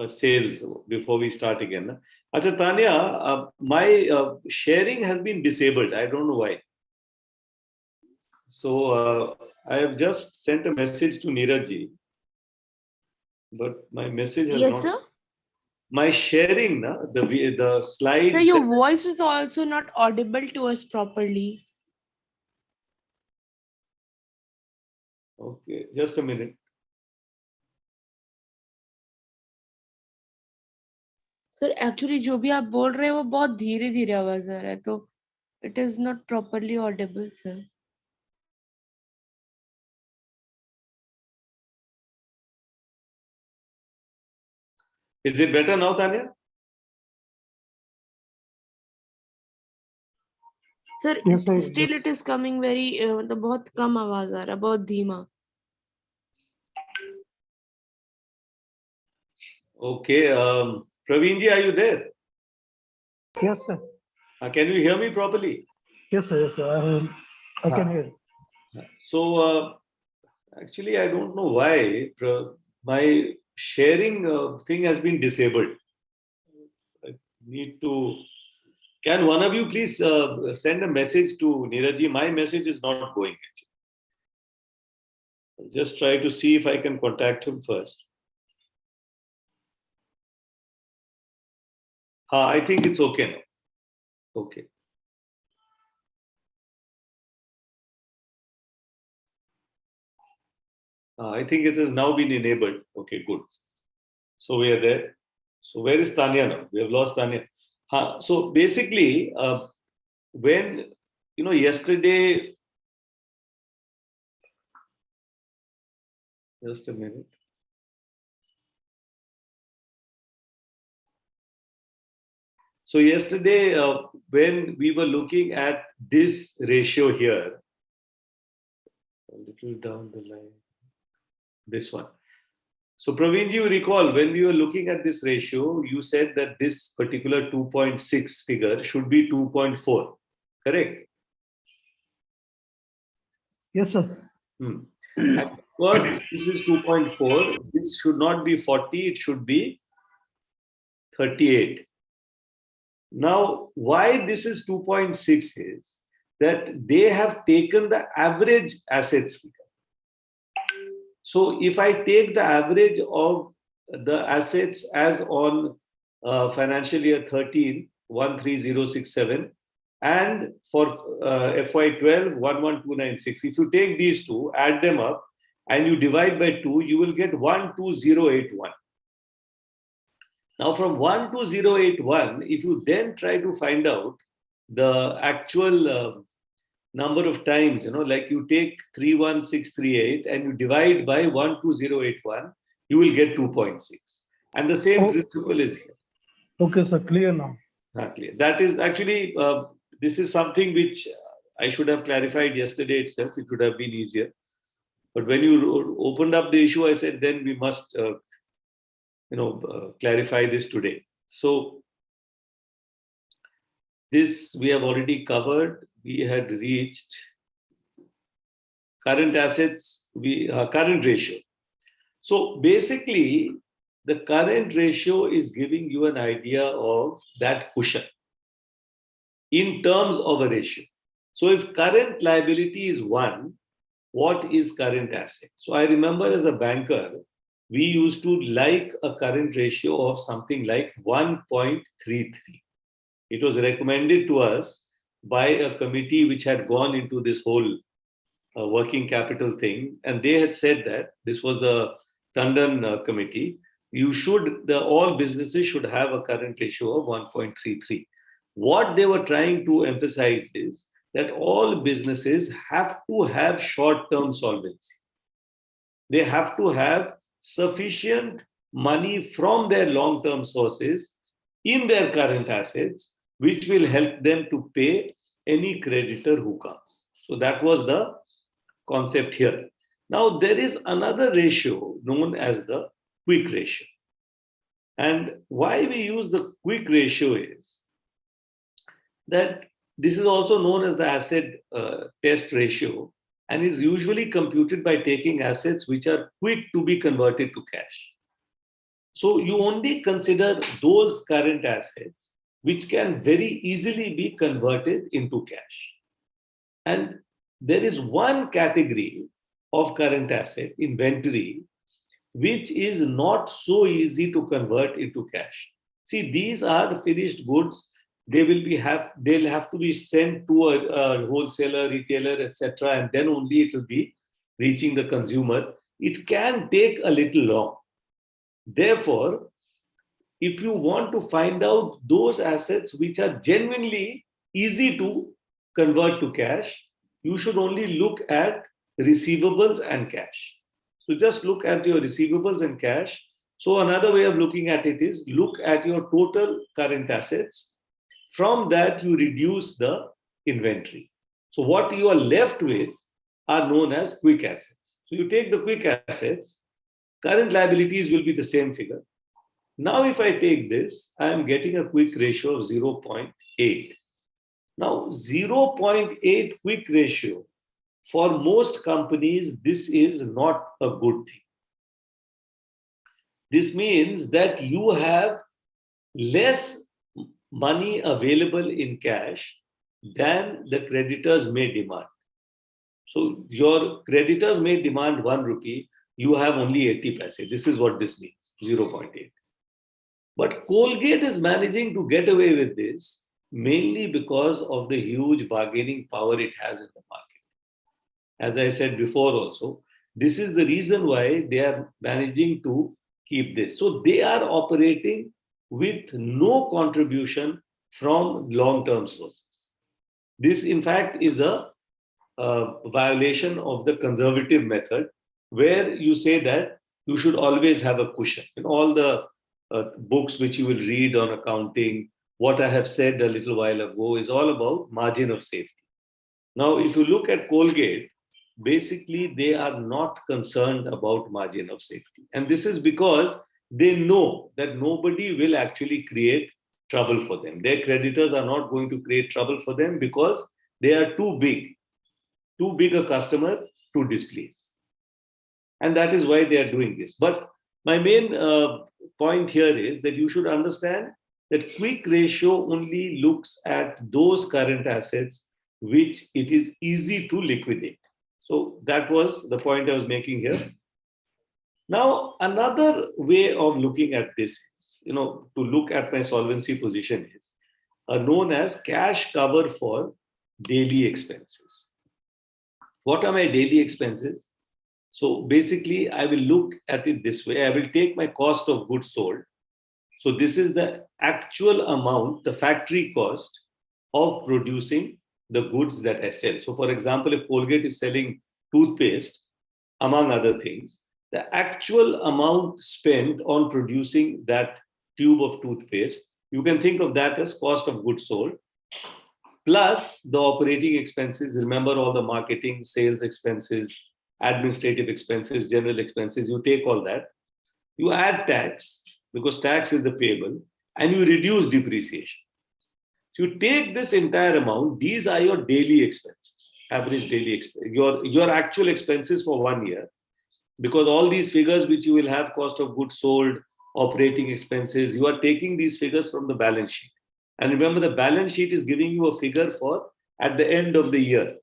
sales before we start again. Acha, Tanya, my sharing has been disabled. I don't know why. So I have just sent a message to Neeraj, but my message has Yes, not. sir. My sharing, the slides. Sir, your voice is also not audible to us properly. Okay, just a minute. Sir actually जो भी आप बोल रहे हैं वो बहुत धीरे धीरे आवाज आ रहा है तो it is not properly Audible sir. Is it better now, Tanya? Sir Yes, sir. Still it is coming very मतलब बहुत कम आवाज आ रहा है बहुत धीमा. Okay, Praveenji, are you there? Yes, sir. Can you hear me properly? Yes, sir. Yes, sir. I can hear. So actually, I don't know why my sharing thing has been disabled. I need to. Can one of you please send a message to Neeraj? My message is not going. I'll just try to see if I can contact him first. I think it's okay now. Okay. I think it has now been enabled. Okay, good. So we are there. So where is Tanya now? We have lost Tanya. So basically, when, yesterday, just a minute. So yesterday, when we were looking at this ratio here, a little down the line, this one. So Praveen, you recall when we were looking at this ratio, you said that this particular 2.6 figure should be 2.4, correct? Yes, sir. And of course, this is 2.4. This should not be 40, it should be 38. Now, why this is 2.6 is that they have taken the average assets figure. So if I take the average of the assets as on financial year 13, 13067, and for FY12, 11296, if you take these two, add them up, and you divide by 2, you will get 12081. Now, from 12081, if you then try to find out the actual number of times, like you take 31638 and you divide by 12081, you will get 2.6. And the same principle is here. Okay, sir. Clear now. Clear. That is actually, this is something which I should have clarified yesterday itself. It would have been easier. But when you opened up the issue, I said, then we must, clarify this today. So this we have already covered. We had reached current assets, current ratio. So basically, the current ratio is giving you an idea of that cushion in terms of a ratio. So if current liability is 1, what is current asset? So I remember as a banker, we used to like a current ratio of something like 1.33. It was recommended to us by a committee which had gone into this whole working capital thing. And they had said that, this was the Tandon committee, all businesses should have a current ratio of 1.33. What they were trying to emphasize is that all businesses have to have short-term solvency. They have to have sufficient money from their long-term sources in their current assets, which will help them to pay any creditor who comes. So that was the concept here. Now, there is another ratio known as the quick ratio. And why we use the quick ratio is that this is also known as the asset test ratio and is usually computed by taking assets which are quick to be converted to cash. So you only consider those current assets which can very easily be converted into cash. And there is one category of current asset, inventory, which is not so easy to convert into cash. See, these are finished goods. They'll have to be sent to a wholesaler, retailer, etc., and then only it will be reaching the consumer. It can take a little long. Therefore, if you want to find out those assets which are genuinely easy to convert to cash, you should only look at receivables and cash. So just look at your receivables and cash. So another way of looking at it is look at your total current assets. From that, you reduce the inventory. So what you are left with are known as quick assets. So you take the quick assets, current liabilities will be the same figure. Now, if I take this, I am getting a quick ratio of 0.8. Now, 0.8 quick ratio, for most companies, this is not a good thing. This means that you have less money available in cash than the creditors may demand. So your creditors may demand 1 rupee, you have only 80 paise. This is what this means, 0.8. But Colgate is managing to get away with this mainly because of the huge bargaining power it has in the market. As I said before also, this is the reason why they are managing to keep this. So they are operating with no contribution from long-term sources. This, in fact, is a violation of the conservative method, where you say that you should always have a cushion. In all the books which you will read on accounting, what I have said a little while ago is all about margin of safety. Now, if you look at Colgate, basically they are not concerned about margin of safety. And this is because they know that nobody will actually create trouble for them. Their creditors are not going to create trouble for them because they are too big a customer to displease. And that is why they are doing this. But my main point here is that you should understand that quick ratio only looks at those current assets which it is easy to liquidate. So that was the point I was making here. Now, another way of looking at this is, to look at my solvency position is known as cash cover for daily expenses. What are my daily expenses? So basically, I will look at it this way. I will take my cost of goods sold. So this is the actual amount, the factory cost of producing the goods that I sell. So for example, if Colgate is selling toothpaste, among other things, the actual amount spent on producing that tube of toothpaste, you can think of that as cost of goods sold, plus the operating expenses. Remember all the marketing, sales expenses, administrative expenses, general expenses, you take all that, you add tax, because tax is the payable, and you reduce depreciation. So you take this entire amount, these are your daily expenses, average daily expenses, your actual expenses for 1 year, because all these figures which you will have, cost of goods sold, operating expenses, you are taking these figures from the balance sheet. And remember, the balance sheet is giving you a figure for at the end of the year.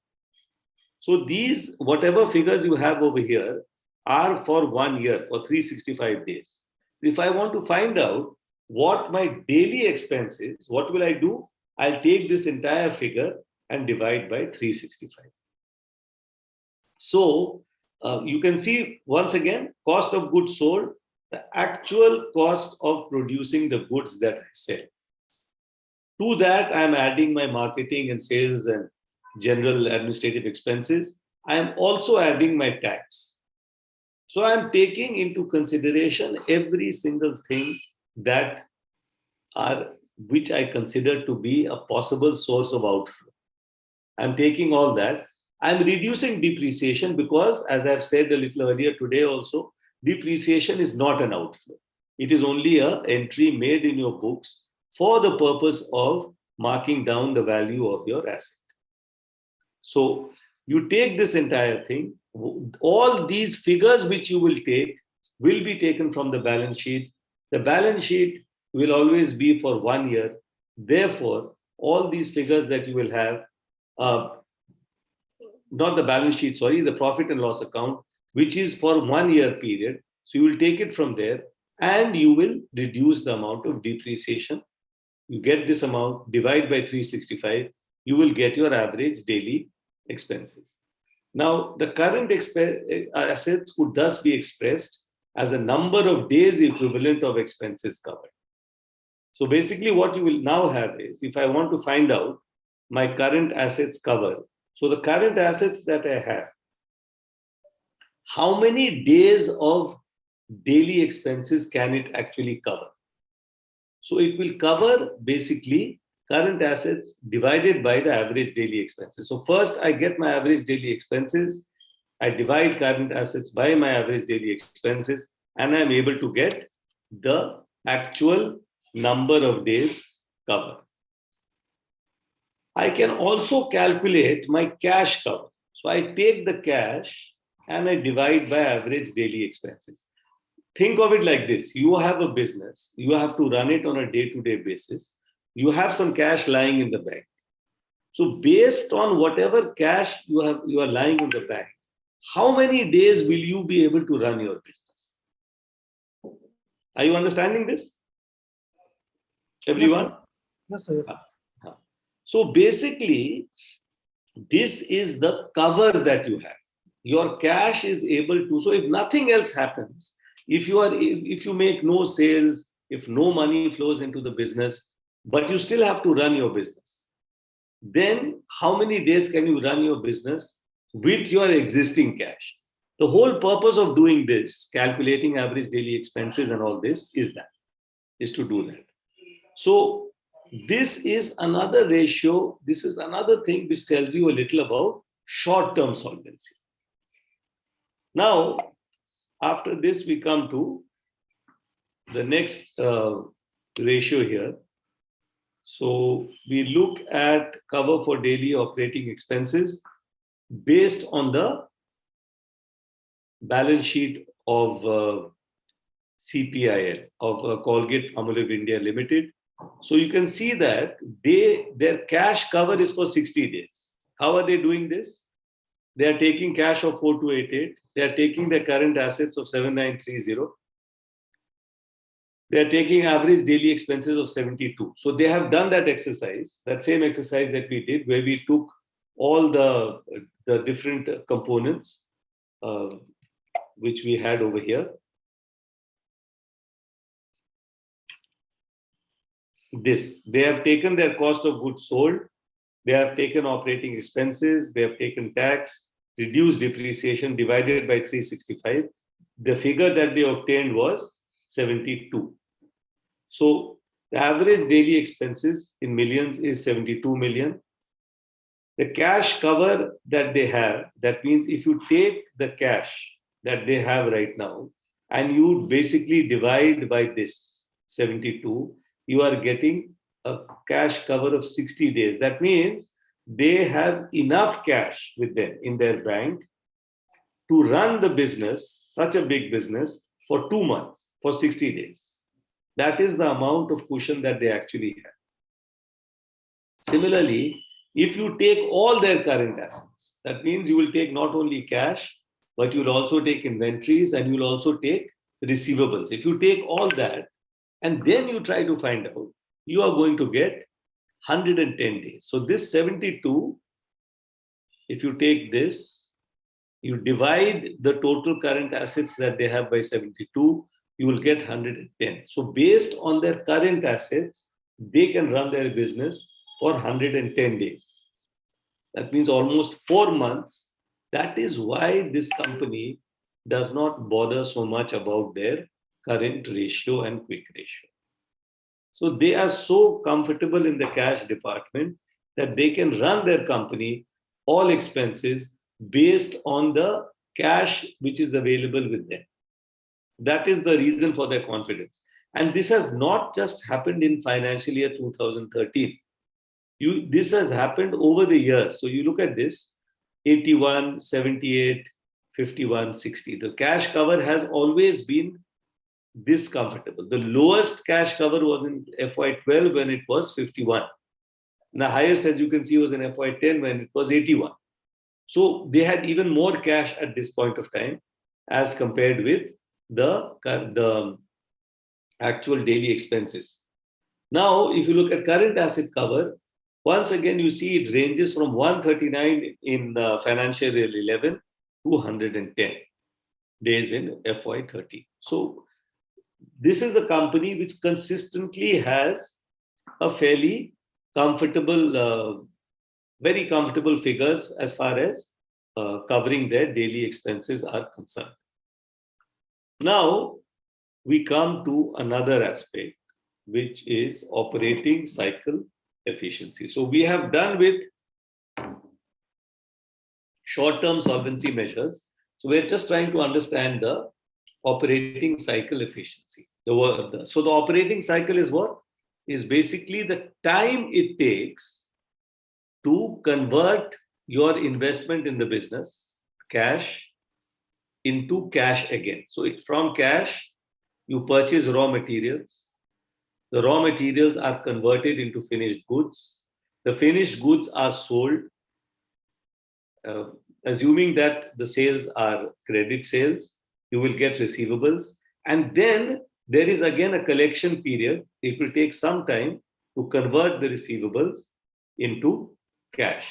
So these, whatever figures you have over here, are for 1 year, for 365 days. If I want to find out what my daily expense is, what will I do? I'll take this entire figure and divide by 365. So you can see once again, cost of goods sold, the actual cost of producing the goods that I sell. To that, I'm adding my marketing and sales and general administrative expenses. I am also adding my tax. So I'm taking into consideration every single thing that which I consider to be a possible source of outflow. I'm taking all that. I'm reducing depreciation because, as I've said a little earlier today also, depreciation is not an outflow. It is only an entry made in your books for the purpose of marking down the value of your asset. So you take this entire thing, all these figures which you will take will be taken from the balance sheet. The balance sheet will always be for 1 year. Therefore, all these figures that you will have, not the balance sheet, sorry, the profit and loss account, which is for 1 year period. So you will take it from there and you will reduce the amount of depreciation. You get this amount, divide by 365, you will get your average daily expenses. Now, the current assets could thus be expressed as a number of days equivalent of expenses covered. So basically what you will now have is, if I want to find out my current assets cover, so the current assets that I have, how many days of daily expenses can it actually cover? So it will cover basically current assets divided by the average daily expenses. So first I get my average daily expenses, I divide current assets by my average daily expenses, and I'm able to get the actual number of days covered. I can also calculate my cash cover. So I take the cash and I divide by average daily expenses. Think of it like this. You have a business. You have to run it on a day-to-day basis. You have some cash lying in the bank. So based on whatever cash you are lying in the bank, how many days will you be able to run your business? Are you understanding this? Everyone? Yes, sir. Yes, sir. So basically, this is the cover that you have. Your cash is able to, so if nothing else happens, if you make no sales, if no money flows into the business, but you still have to run your business, then how many days can you run your business with your existing cash? The whole purpose of doing this, calculating average daily expenses and all this, is to do that. So this is another ratio. This is another thing which tells you a little about short-term solvency. Now, after this, we come to the next ratio here. So we look at cover for daily operating expenses based on the balance sheet of CPIL, of Colgate-Palmolive India Limited. So you can see that their cash cover is for 60 days. How are they doing this? They are taking cash of 4288. They are taking their current assets of 7930. They are taking average daily expenses of 72. So they have done that exercise, that same exercise that we did, where we took all the different components which we had over here. They have taken their cost of goods sold, they have taken operating expenses, they have taken tax, reduced depreciation, divided by 365. The figure that they obtained was 72. So the average daily expenses in millions is 72 million. The cash cover that they have, that means if you take the cash that they have right now and you basically divide by this 72, you are getting a cash cover of 60 days. That means they have enough cash with them in their bank to run the business, such a big business, for 2 months, for 60 days. That is the amount of cushion that they actually have. Similarly, if you take all their current assets, that means you will take not only cash, but you'll also take inventories and you'll also take receivables. If you take all that, and then you try to find out, you are going to get 110 days. So this 72, if you take this, you divide the total current assets that they have by 72, you will get 110. So based on their current assets, they can run their business for 110 days. That means almost 4 months. That is why this company does not bother so much about their current ratio and quick ratio. So they are so comfortable in the cash department that they can run their company, all expenses, based on the cash which is available with them. That is the reason for their confidence. And this has not just happened in financial year 2013. This has happened over the years. So you look at this, 81, 78, 51, 60. The cash cover has always been this comfortable. The lowest cash cover was in FY12 when it was 51. And the highest, as you can see, was in FY10 when it was 81. So they had even more cash at this point of time as compared with the actual daily expenses. Now, if you look at current asset cover, once again, you see it ranges from 139 in financial year 11 to 110 days in FY13. So this is a company which consistently has a fairly comfortable, very comfortable figures as far as covering their daily expenses are concerned. Now, we come to another aspect, which is operating cycle efficiency. So we have done with short-term solvency measures. So we're just trying to understand the operating cycle efficiency. So the operating cycle is what? Is basically the time it takes to convert your investment in the business, cash, into cash again. So from cash, you purchase raw materials. The raw materials are converted into finished goods. The finished goods are sold, assuming that the sales are credit sales, you will get receivables. And then there is again a collection period. It will take some time to convert the receivables into cash.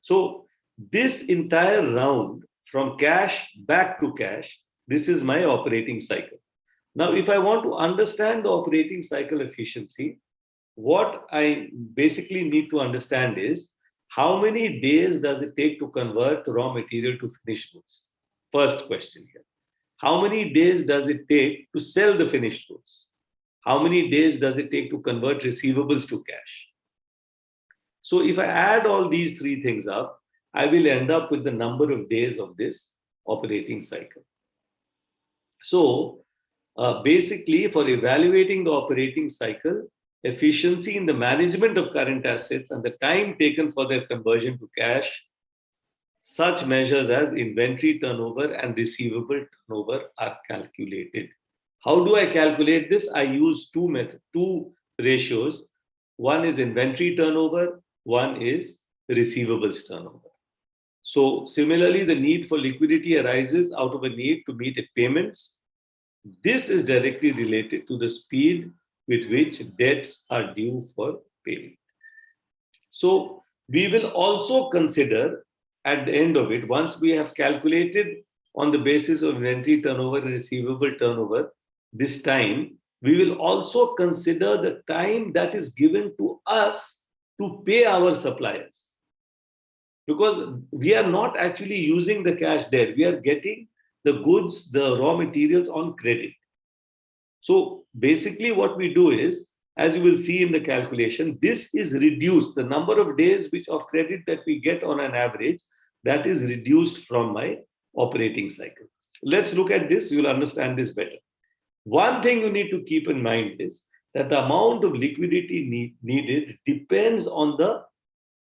So this entire round from cash back to cash, this is my operating cycle. Now, if I want to understand the operating cycle efficiency, what I basically need to understand is how many days does it take to convert raw material to finished goods? First question here. How many days does it take to sell the finished goods? How many days does it take to convert receivables to cash? So if I add all these three things up, I will end up with the number of days of this operating cycle. So basically, for evaluating the operating cycle, efficiency in the management of current assets and the time taken for their conversion to cash, such measures as inventory turnover and receivable turnover are calculated. How do I calculate this? I use two ratios. One is inventory turnover, one is receivables turnover. So similarly, the need for liquidity arises out of a need to meet payments. This is directly related to the speed with which debts are due for payment. So we will also consider at the end of it, once we have calculated on the basis of inventory turnover and receivable turnover, this time, we will also consider the time that is given to us to pay our suppliers. Because we are not actually using the cash there. We are getting the goods, the raw materials on credit. So basically what we do is, as you will see in the calculation, this is reduced. The number of days which of credit that we get on an average, that is reduced from my operating cycle. Let's look at this. You'll understand this better. One thing you need to keep in mind is that the amount of liquidity needed depends on the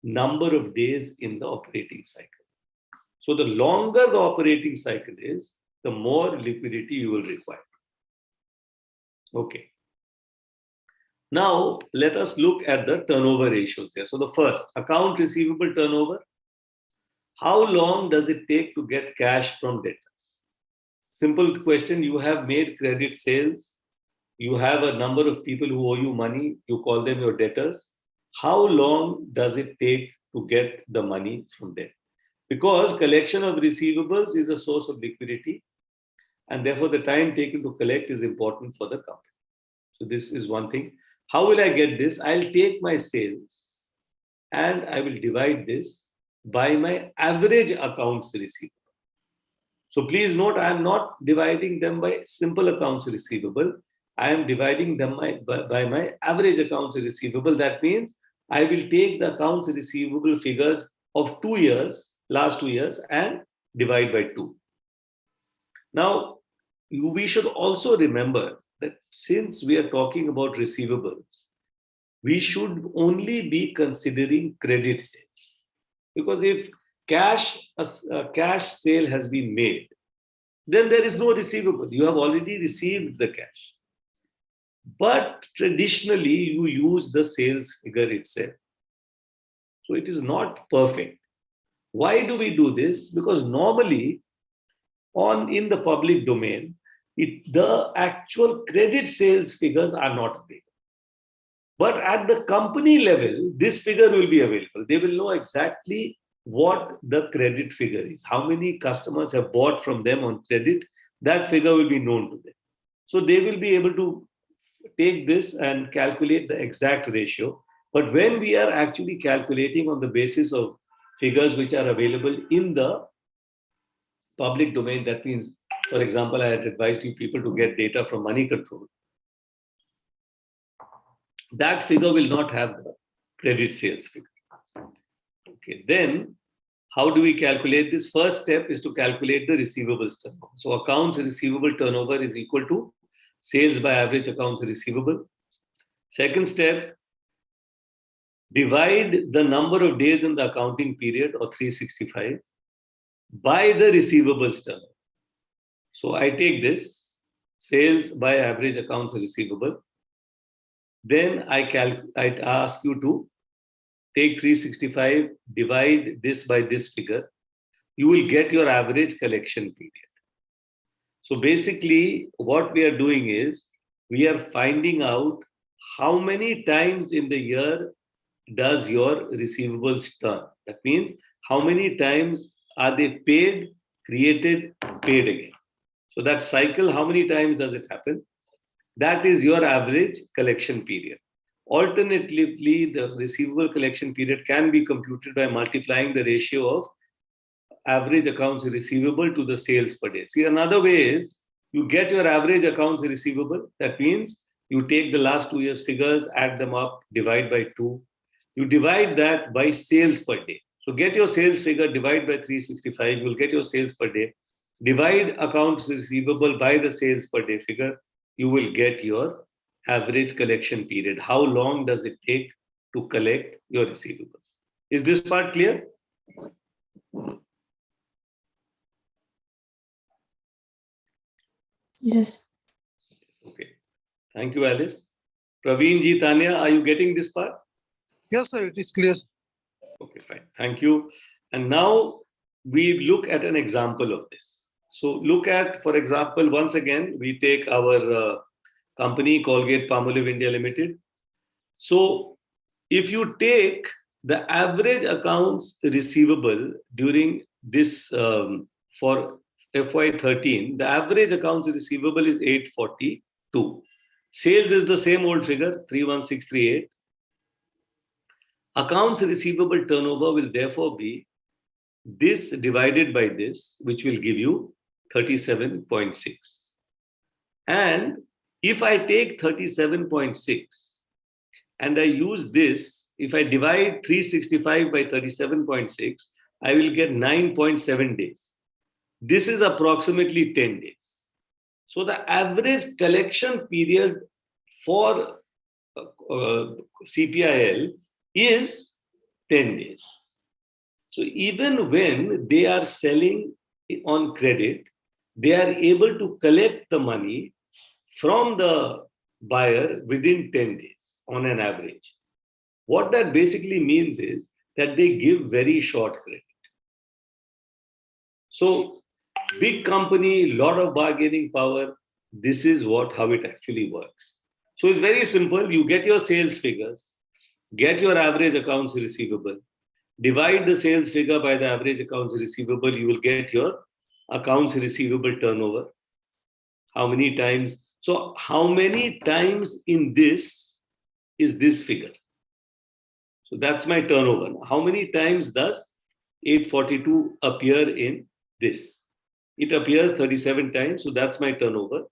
number of days in the operating cycle. So the longer the operating cycle is, the more liquidity you will require. Okay. Now, let us look at the turnover ratios here. So the first, account receivable turnover. How long does it take to get cash from debtors? Simple question, you have made credit sales. You have a number of people who owe you money. You call them your debtors. How long does it take to get the money from them? Because collection of receivables is a source of liquidity, and therefore the time taken to collect is important for the company. So this is one thing. How will I get this? I'll take my sales and I will divide this by my average accounts receivable. So please note, I am not dividing them by simple accounts receivable. I am dividing them by my average accounts receivable. That means I will take the accounts receivable figures of 2 years, last 2 years, and divide by 2. Now, we should also remember that since we are talking about receivables, we should only be considering credit sales. Because if a cash sale has been made, then there is no receivable. You have already received the cash. But traditionally, you use the sales figure itself. So it is not perfect. Why do we do this? Because normally, in the public domain, the actual credit sales figures are not available. But at the company level, this figure will be available. They will know exactly what the credit figure is. How many customers have bought from them on credit, that figure will be known to them. So they will be able to take this and calculate the exact ratio. But when we are actually calculating on the basis of figures which are available in the public domain, that means, for example, I had advised you people to get data from money control. That figure will not have the credit sales figure. Okay, then how do we calculate this? First step is to calculate the receivables turnover. So accounts receivable turnover is equal to sales by average accounts receivable. Second step, divide the number of days in the accounting period, or 365, by the receivables turnover. So I take this, sales by average accounts receivable. Then I ask you to take 365, divide this by this figure. You will get your average collection period. So basically, what we are doing is, we are finding out how many times in the year does your receivables turn. That means, how many times are they paid, created, paid again. So that cycle, how many times does it happen? That is your average collection period. Alternatively, the receivable collection period can be computed by multiplying the ratio of average accounts receivable to the sales per day. See, another way is, you get your average accounts receivable. That means you take the last 2 years' figures, add them up, divide by 2. You divide that by sales per day. So get your sales figure, divide by 365, you will get your sales per day. Divide accounts receivable by the sales per day figure, you will get your average collection period. How long does it take to collect your receivables? Is this part clear? Yes. Okay. Thank you, Alice. Praveen ji, Tanya, are you getting this part? Yes, sir, it is clear. Okay, fine. Thank you. And now we look at an example of this. So look at, for example, once again, we take our company, Colgate Palmolive India Limited. So if you take the average accounts receivable during this for FY13, the average accounts receivable is 842. Sales is the same old figure, 31638. Accounts receivable turnover will therefore be this divided by this, which will give you 37.6. And if I take 37.6 and I use this, if I divide 365 by 37.6, I will get 9.7 days. This is approximately 10 days. So the average collection period for CPIL is 10 days. So even when they are selling on credit, they are able to collect the money from the buyer within 10 days on an average. What that basically means is that they give very short credit. So big company, lot of bargaining power, this is how it actually works. So it's very simple. You get your sales figures, get your average accounts receivable, divide the sales figure by the average accounts receivable, you will get your accounts receivable turnover. How many times? So how many times in this is this figure? So that's my turnover. How many times does 842 appear in this? It appears 37 times, so that's my turnover.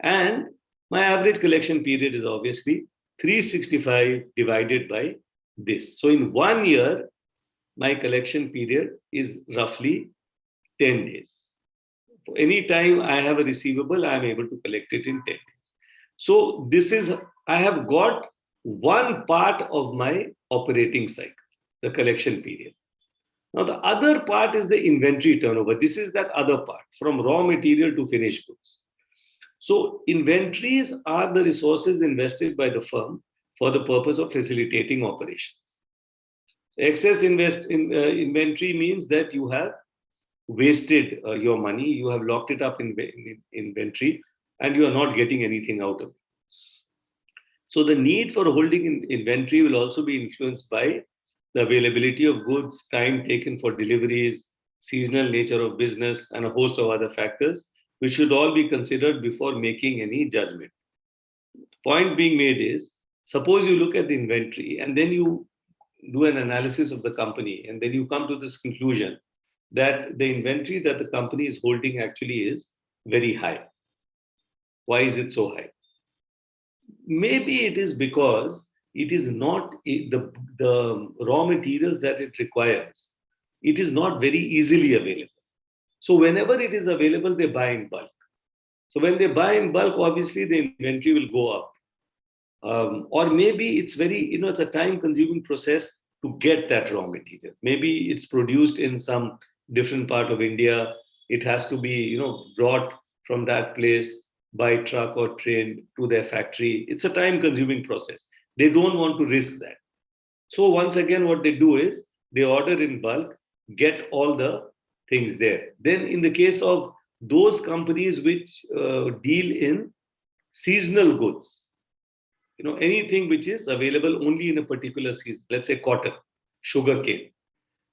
And my average collection period is obviously 365 divided by this. So in 1 year, my collection period is roughly 10 days. Any time I have a receivable, I am able to collect it in 10 days. So this is, I have got one part of my operating cycle, the collection period. Now, the other part is the inventory turnover. This is that other part, from raw material to finished goods. So inventories are the resources invested by the firm for the purpose of facilitating operations. Excess inventory means that you have wasted your money, you have locked it up in inventory, and you are not getting anything out of it. So the need for holding inventory will also be influenced by the availability of goods, time taken for deliveries, seasonal nature of business, and a host of other factors, which should all be considered before making any judgment. Point being made is, suppose you look at the inventory and then you do an analysis of the company, and then you come to this conclusion that the inventory that the company is holding actually is very high. Why is it so high? Maybe it is because it is not the raw materials that it requires. It is not very easily available. So whenever it is available, they buy in bulk. So when they buy in bulk, obviously the inventory will go up. Or maybe it's very, it's a time-consuming process to get that raw material. Maybe it's produced in some different part of India. It has to be, brought from that place by truck or train to their factory. It's a time-consuming process. They don't want to risk that. So once again, what they do is they order in bulk, get all the things there. Then in the case of those companies which deal in seasonal goods, anything which is available only in a particular season, let's say cotton, sugarcane,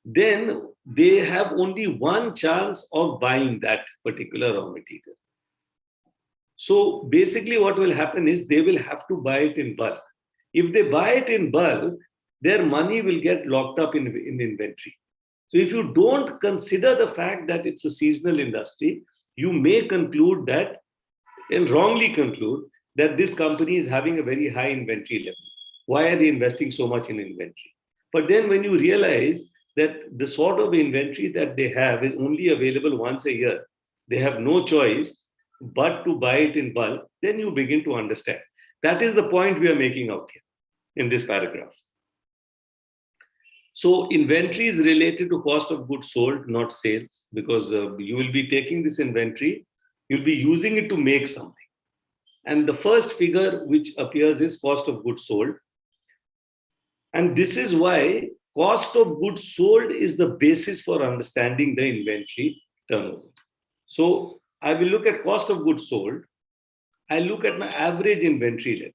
then they have only one chance of buying that particular raw material. So basically what will happen is they will have to buy it in bulk. If they buy it in bulk, their money will get locked up in inventory. So if you don't consider the fact that it's a seasonal industry, you may conclude that, and wrongly conclude, that this company is having a very high inventory level. Why are they investing so much in inventory? But then when you realize that the sort of inventory that they have is only available once a year, they have no choice but to buy it in bulk, then you begin to understand. That is the point we are making out here in this paragraph. So inventory is related to cost of goods sold, not sales, because you will be taking this inventory, you'll be using it to make something. And the first figure which appears is cost of goods sold. And this is why cost of goods sold is the basis for understanding the inventory turnover. So I will look at cost of goods sold. I look at my average inventory level.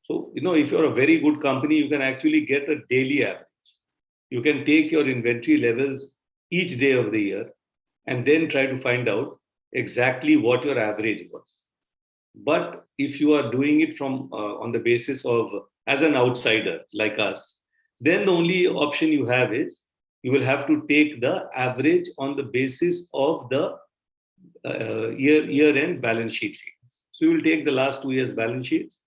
So, if you're a very good company, you can actually get a daily average. You can take your inventory levels each day of the year and then try to find out exactly what your average was. But if you are doing it from on the basis of as an outsider like us, then the only option you have is you will have to take the average on the basis of the year-end balance sheet figures. So you will take the last 2 years' balance sheets,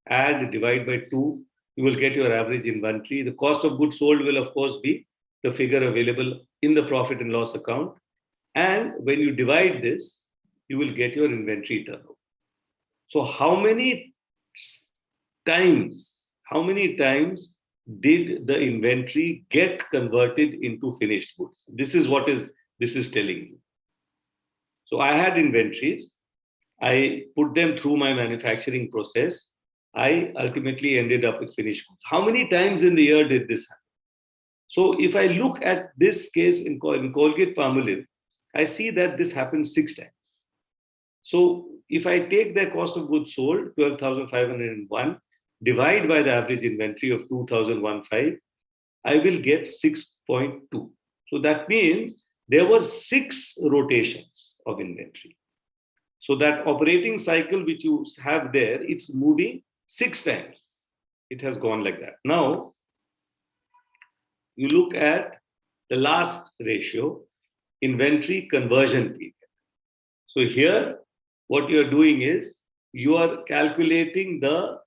add, divide by 2, you will get your average inventory. The cost of goods sold will, of course, be the figure available in the profit and loss account. And when you divide this, you will get your inventory turnover. So how many times did the inventory get converted into finished goods? This is what this is telling you. So I had inventories. I put them through my manufacturing process. I ultimately ended up with finished goods. How many times in the year did this happen? So if I look at this case in Colgate-Palmolive, I see that this happened 6 times. So if I take their cost of goods sold, 12,501, divide by the average inventory of 2,015, I will get 6.2. So that means there were 6 rotations of inventory. So that operating cycle which you have there, it's moving 6 times. It has gone like that. Now, you look at the last ratio. inventory conversion period. So here, what you are doing is you are calculating the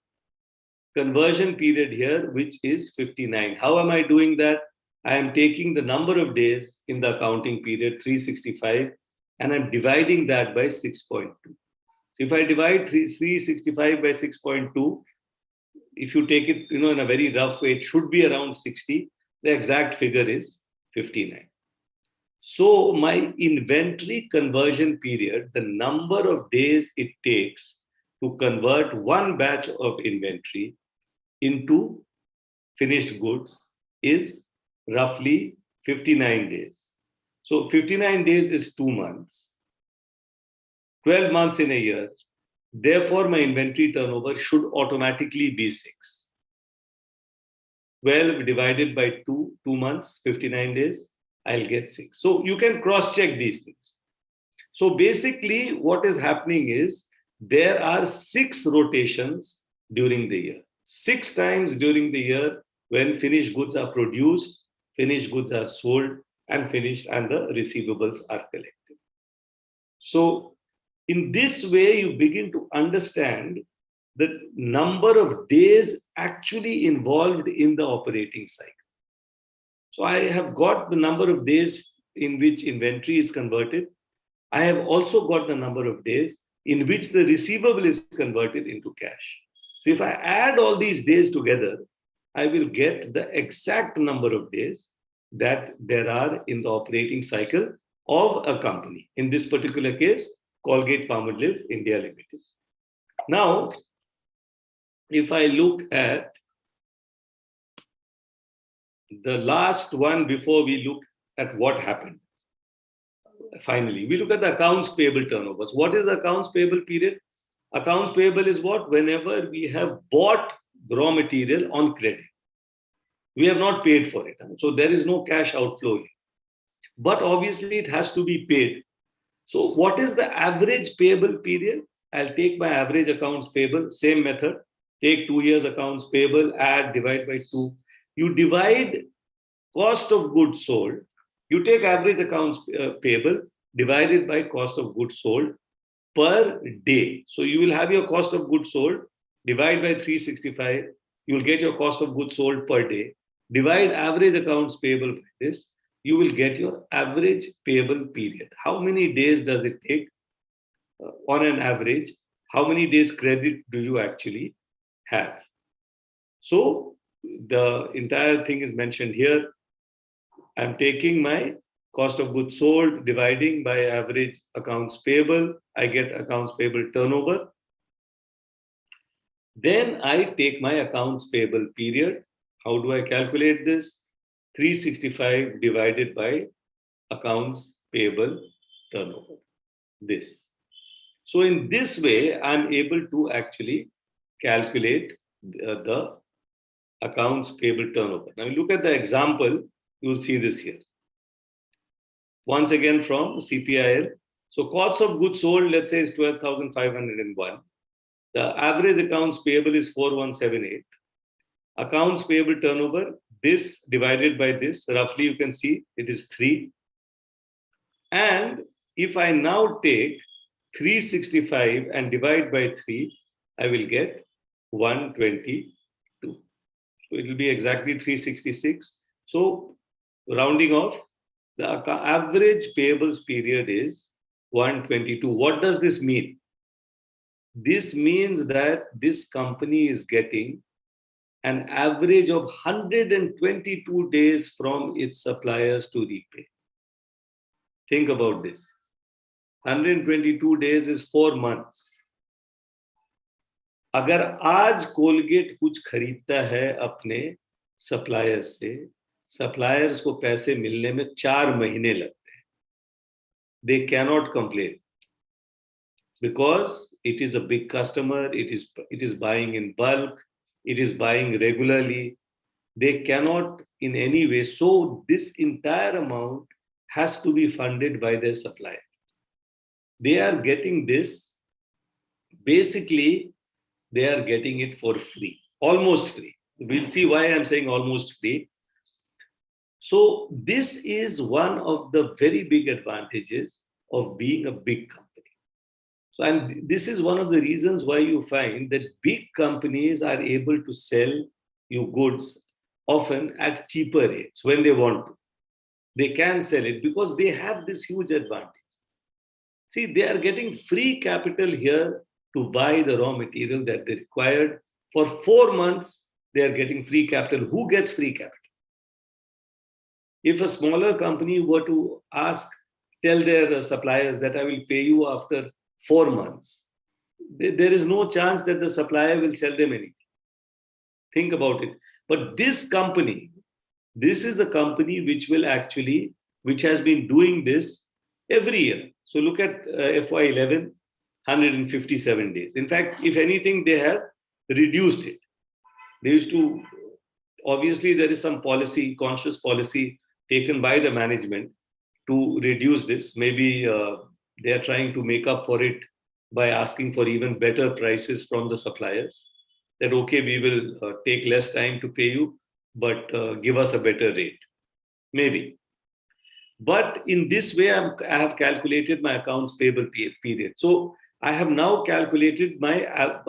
conversion period here, which is 59. How am I doing that? I am taking the number of days in the accounting period, 365, and I'm dividing that by 6.2. So if I divide 365 by 6.2, if you take it, in a very rough way, it should be around 60. The exact figure is 59. So my inventory conversion period, the number of days it takes to convert one batch of inventory into finished goods is roughly 59 days. So 59 days is 2 months, 12 months in a year. Therefore, my inventory turnover should automatically be 6. 12 divided by 2 months, 59 days, I'll get 6. So you can cross-check these things. So basically, what is happening is there are 6 rotations during the year. 6 times during the year when finished goods are produced, finished goods are sold, and the receivables are collected. So in this way, you begin to understand the number of days actually involved in the operating cycle. So I have got the number of days in which inventory is converted. I have also got the number of days in which the receivable is converted into cash. So if I add all these days together, I will get the exact number of days that there are in the operating cycle of a company. In this particular case, Colgate-Palmolive India Limited. Now, if I look at the last one before we look at what happened, finally, we look at the accounts payable turnovers. What is the accounts payable period? Accounts payable is what? Whenever we have bought raw material on credit. We have not paid for it. So there is no cash outflow here. But obviously, it has to be paid. So what is the average payable period? I'll take my average accounts payable, same method. Take 2 years accounts payable, add, divide by 2. You divide cost of goods sold. You take average accounts payable, divided by cost of goods sold per day. So you will have your cost of goods sold, divide by 365. You will get your cost of goods sold per day. Divide average accounts payable by this. You will get your average payable period. How many days does it take on an average? How many days credit do you actually have? So the entire thing is mentioned here. I'm taking my cost of goods sold, dividing by average accounts payable. I get accounts payable turnover. Then I take my accounts payable period. How do I calculate this? 365 divided by accounts payable turnover. This. So in this way, I'm able to actually calculate the accounts payable turnover. Now look at the example, you'll see this here. Once again from CPIL. So cost of goods sold, let's say, is 12,501. The average accounts payable is 4178. Accounts payable turnover, this divided by this, roughly you can see it is 3. And if I now take 365 and divide by 3, I will get 122. So it will be exactly 366. So rounding off, the average payables period is 122. What does this mean? This means that this company is getting an average of 122 days from its suppliers to repay. Think about this. 122 days is 4 months. अगर आज Colgate कुछ खरीदता है अपने supplier से, suppliers को पैसे मिलने में 4 महीने लगते हैं. They cannot complain because it is a big customer, it is buying in bulk, it is buying regularly. They cannot in any way. So this entire amount has to be funded by their supplier. They are getting this, basically, they are getting it for free, almost free. We'll see why I'm saying almost free. So this is one of the very big advantages of being a big company. So, and this is one of the reasons why you find that big companies are able to sell you goods often at cheaper rates when they want to. They can sell it because they have this huge advantage. See, they are getting free capital here to buy the raw material that they required. For 4 months, they are getting free capital. Who gets free capital? If a smaller company were to tell their suppliers that I will pay you after 4 months, there is no chance that the supplier will sell them anything. Think about it. But this company, this is the company which has been doing this every year. So look at FY11, 157 days. In fact, if anything, they have reduced it. They used to, obviously, there is some conscious policy taken by the management to reduce this. Maybe they are trying to make up for it by asking for even better prices from the suppliers. That, okay, we will take less time to pay you, but give us a better rate. Maybe. But in this way, I have calculated my accounts payable period. So I have now calculated my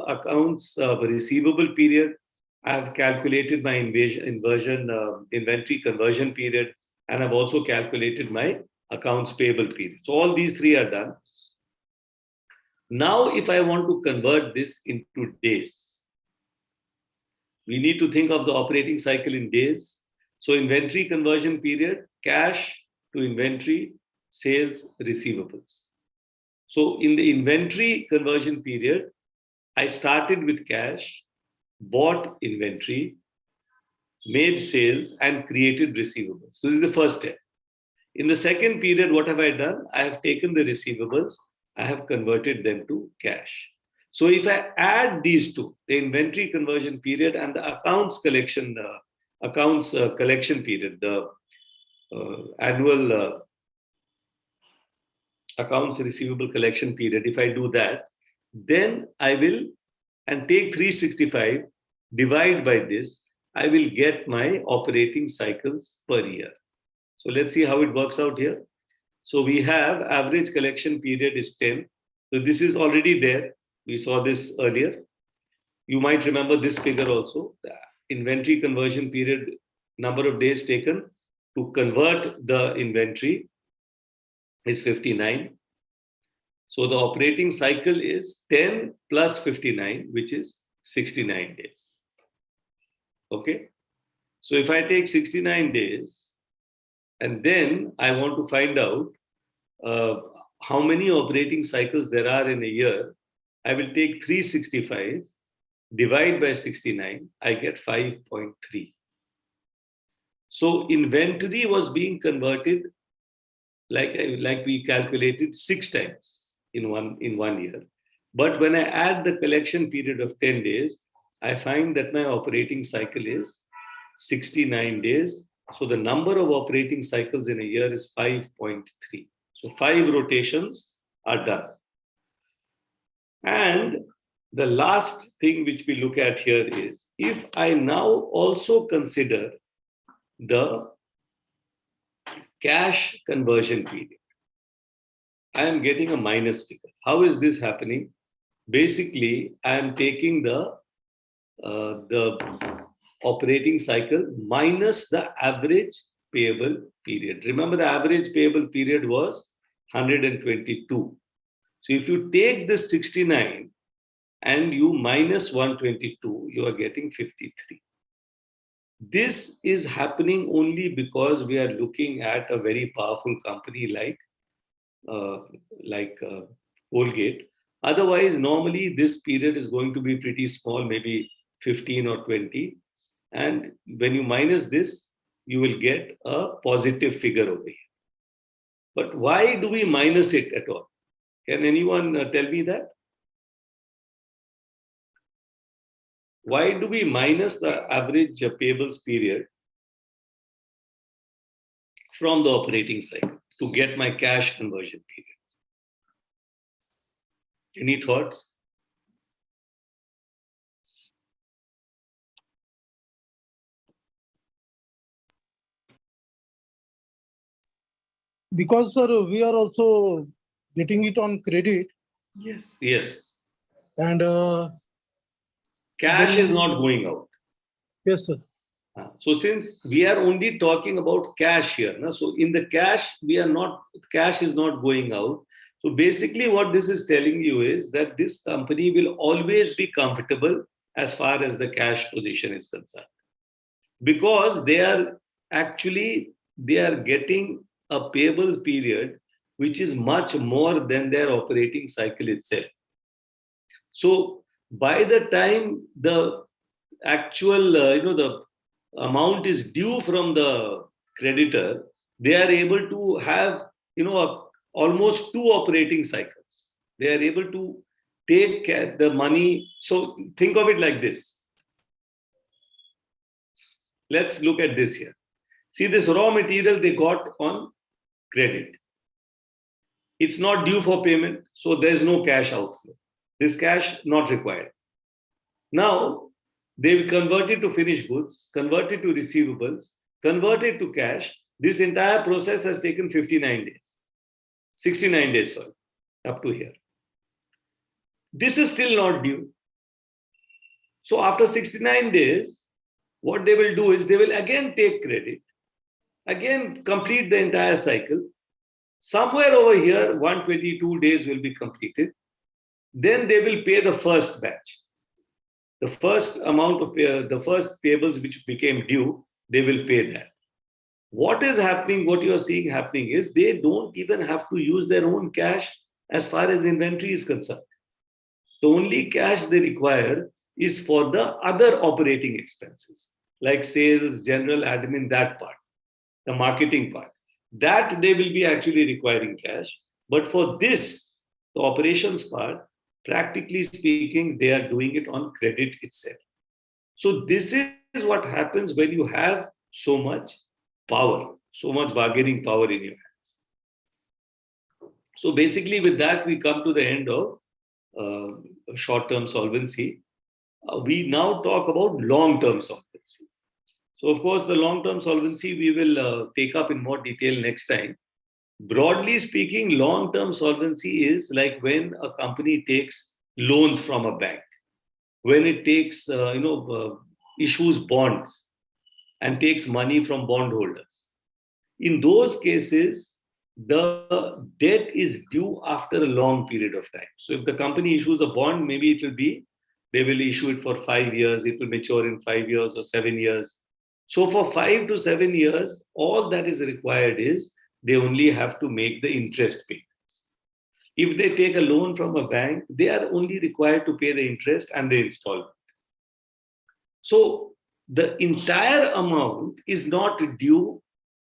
accounts receivable period. I have calculated my inventory conversion period, and I've also calculated my accounts payable period. So all these three are done. Now, if I want to convert this into days, we need to think of the operating cycle in days. So inventory conversion period, cash to inventory, sales, receivables. So in the inventory conversion period, I started with cash, bought inventory, made sales, and created receivables. So this is the first step. In the second period, what have I done? I have taken the receivables, I have converted them to cash. So if I add these two, the inventory conversion period and the accounts collection period, the annual accounts receivable collection period, if I do that, then I will, and take 365, divide by this, I will get my operating cycles per year. So let's see how it works out here. So we have average collection period is 10. So this is already there. We saw this earlier. You might remember this figure also. The inventory conversion period, number of days taken to convert the inventory is 59. So the operating cycle is 10 plus 59, which is 69 days. Okay. So if I take 69 days, and then I want to find out how many operating cycles there are in a year, I will take 365, divide by 69, I get 5.3. So inventory was being converted like we calculated 6 times in one year. But when I add the collection period of 10 days, I find that my operating cycle is 69 days. So the number of operating cycles in a year is 5.3. So 5 rotations are done. And the last thing which we look at here is, if I now also consider the cash conversion period, I am getting a minus figure. How is this happening? Basically, I am taking the operating cycle minus the average payable period. Remember, the average payable period was 122. So if you take this 69 and you minus 122, you are getting 53. This is happening only because we are looking at a very powerful company like Colgate. Otherwise, normally this period is going to be pretty small, maybe 15 or 20. And when you minus this, you will get a positive figure over here. But why do we minus it at all? Can anyone tell me that? Why do we minus the average payables period from the operating cycle to get my cash conversion period? Any thoughts? Because, sir, we are also getting it on credit, Yes. Yes. and Cash then, is not going out. yes, sir. So since we are only talking about cash here, so in the cash, cash is not going out. So basically what this is telling you is that this company will always be comfortable as far as the cash position is concerned. Because they are getting a payable period which is much more than their operating cycle itself. So by the time the actual, the amount is due from the creditor, they are able to have, almost two operating cycles. They are able to take the money. So think of it like this. Let's look at this here. See, this raw material they got on credit. It's not due for payment, so there's no cash outflow. This cash not required. Now, they will convert it to finished goods, convert it to receivables, convert it to cash. This entire process has taken 59 days. 69 days, sorry, up to here. This is still not due. So after 69 days, what they will do is they will again take credit, again complete the entire cycle. Somewhere over here, 122 days will be completed. Then they will pay the first batch. The first amount of the first payables which became due, they will pay that. What is happening, what you are seeing happening is they don't even have to use their own cash as far as inventory is concerned. The only cash they require is for the other operating expenses, like sales, general admin, that part, the marketing part. That they will be actually requiring cash. But for this, the operations part, practically speaking, they are doing it on credit itself. So this is what happens when you have so much power, so much bargaining power in your hands. So basically with that, we come to the end of short-term solvency. We now talk about long-term solvency. So of course, the long-term solvency we will take up in more detail next time. Broadly speaking, long-term solvency is like when a company takes loans from a bank, when it takes, issues bonds and takes money from bondholders. In those cases, the debt is due after a long period of time. So if the company issues a bond, maybe they will issue it for 5 years, it will mature in 5 years or 7 years. So for 5 to 7 years, all that is required is they only have to make the interest payments. If they take a loan from a bank, they are only required to pay the interest and the installment. So the entire amount is not due,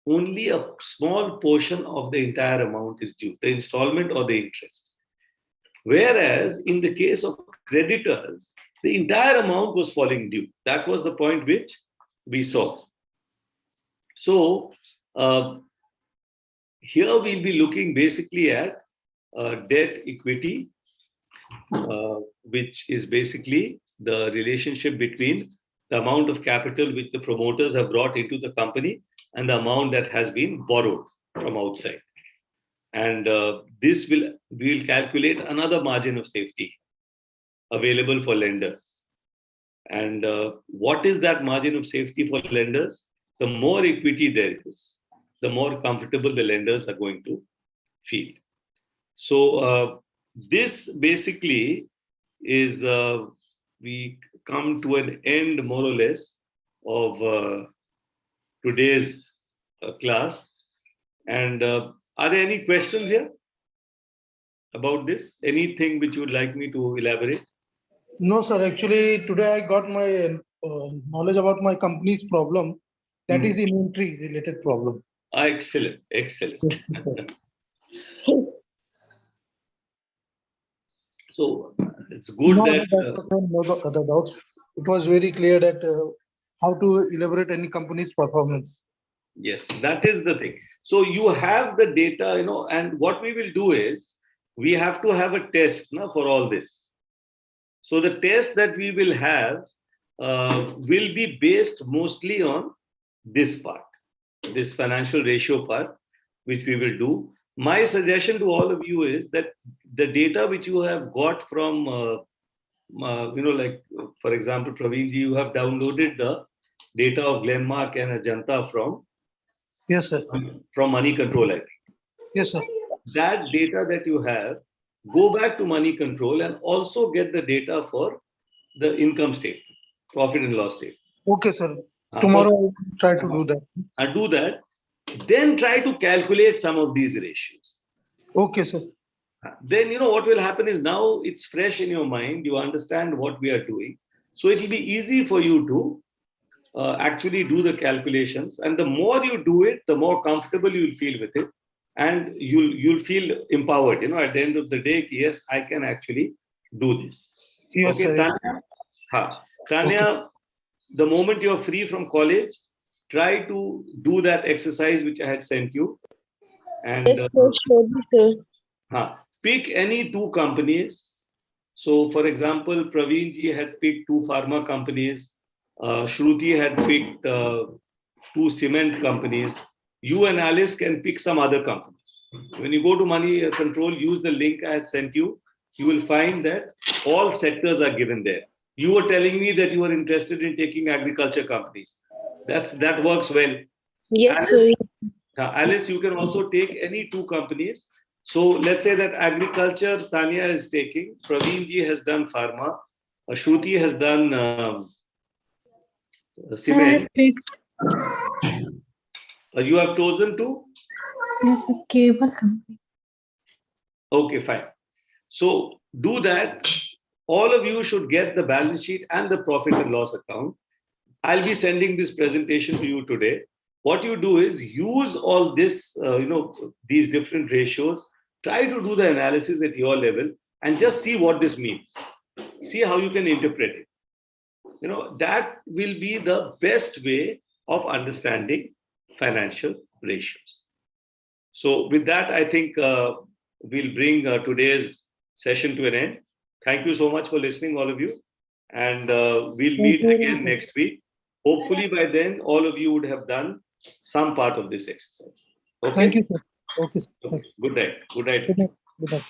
only a small portion of the entire amount is due, the installment or the interest. Whereas in the case of creditors, the entire amount was falling due. That was the point which we saw. So here we'll be looking basically at debt equity, which is basically the relationship between the amount of capital which the promoters have brought into the company and the amount that has been borrowed from outside. And we'll calculate another margin of safety available for lenders. And what is that margin of safety for lenders? The more equity there is, the more comfortable the lenders are going to feel. So this basically is, we come to an end more or less of today's class. And are there any questions here about this? Anything which you would like me to elaborate? No, sir. Actually, today I got my knowledge about my company's problem. That is inventory related problem. Excellent, excellent. So it's good No that other doubts. It was very clear that how to elaborate any company's performance. yes, that is the thing. So you have the data, and what we will do is we have to have a test for all this. So the test that we will have will be based mostly on this part, this financial ratio part. which we will do. My suggestion to all of you is that the data which you have got from, like, for example, Praveenji, you have downloaded the data of Glenmark and Ajanta Yes, sir. from Money Control, I think. Yes, sir. That data that you have, go back to Money Control and also get the data for the income statement, profit and loss statement. Okay, sir. Tomorrow I will try to do that. And do that. Then try to calculate some of these ratios. Okay, sir. Then, what will happen is now it's fresh in your mind. You understand what we are doing. So it will be easy for you to actually do the calculations. And the more you do it, the more comfortable you'll feel with it. And you'll feel empowered, at the end of the day, yes, I can actually do this. Yes, Okay, sir. Tanya, the moment you're free from college, try to do that exercise which I had sent you. And Yes, sir, surely, sir. pick any two companies. So, for example, Praveen ji had picked two pharma companies. Shruti had picked two cement companies. You and Alice can pick some other companies. When you go to Money Control, use the link I had sent you. You will find that all sectors are given there. You were telling me that you were interested in taking agriculture companies. That works well. Yes, Alice, sir. Alice, you can also take any two companies. So let's say that agriculture, Tanya is taking. Praveen ji has done pharma. Shruti has done Sir, I have cement. picked. You have chosen to? Yes, sir. Cable company. Okay, fine. So do that. All of you should get the balance sheet and the profit and loss account. I'll be sending this presentation to you today. What you do is use all this, these different ratios. Try to do the analysis at your level and just see what this means. See how you can interpret it. That will be the best way of understanding financial ratios. So with that, I think we'll bring today's session to an end. Thank you so much for listening, all of you. And we'll meet again next week. Hopefully by then, all of you would have done some part of this exercise. Okay? Thank you, sir. Okay, sir. Good night. Good night. Good night. Good night.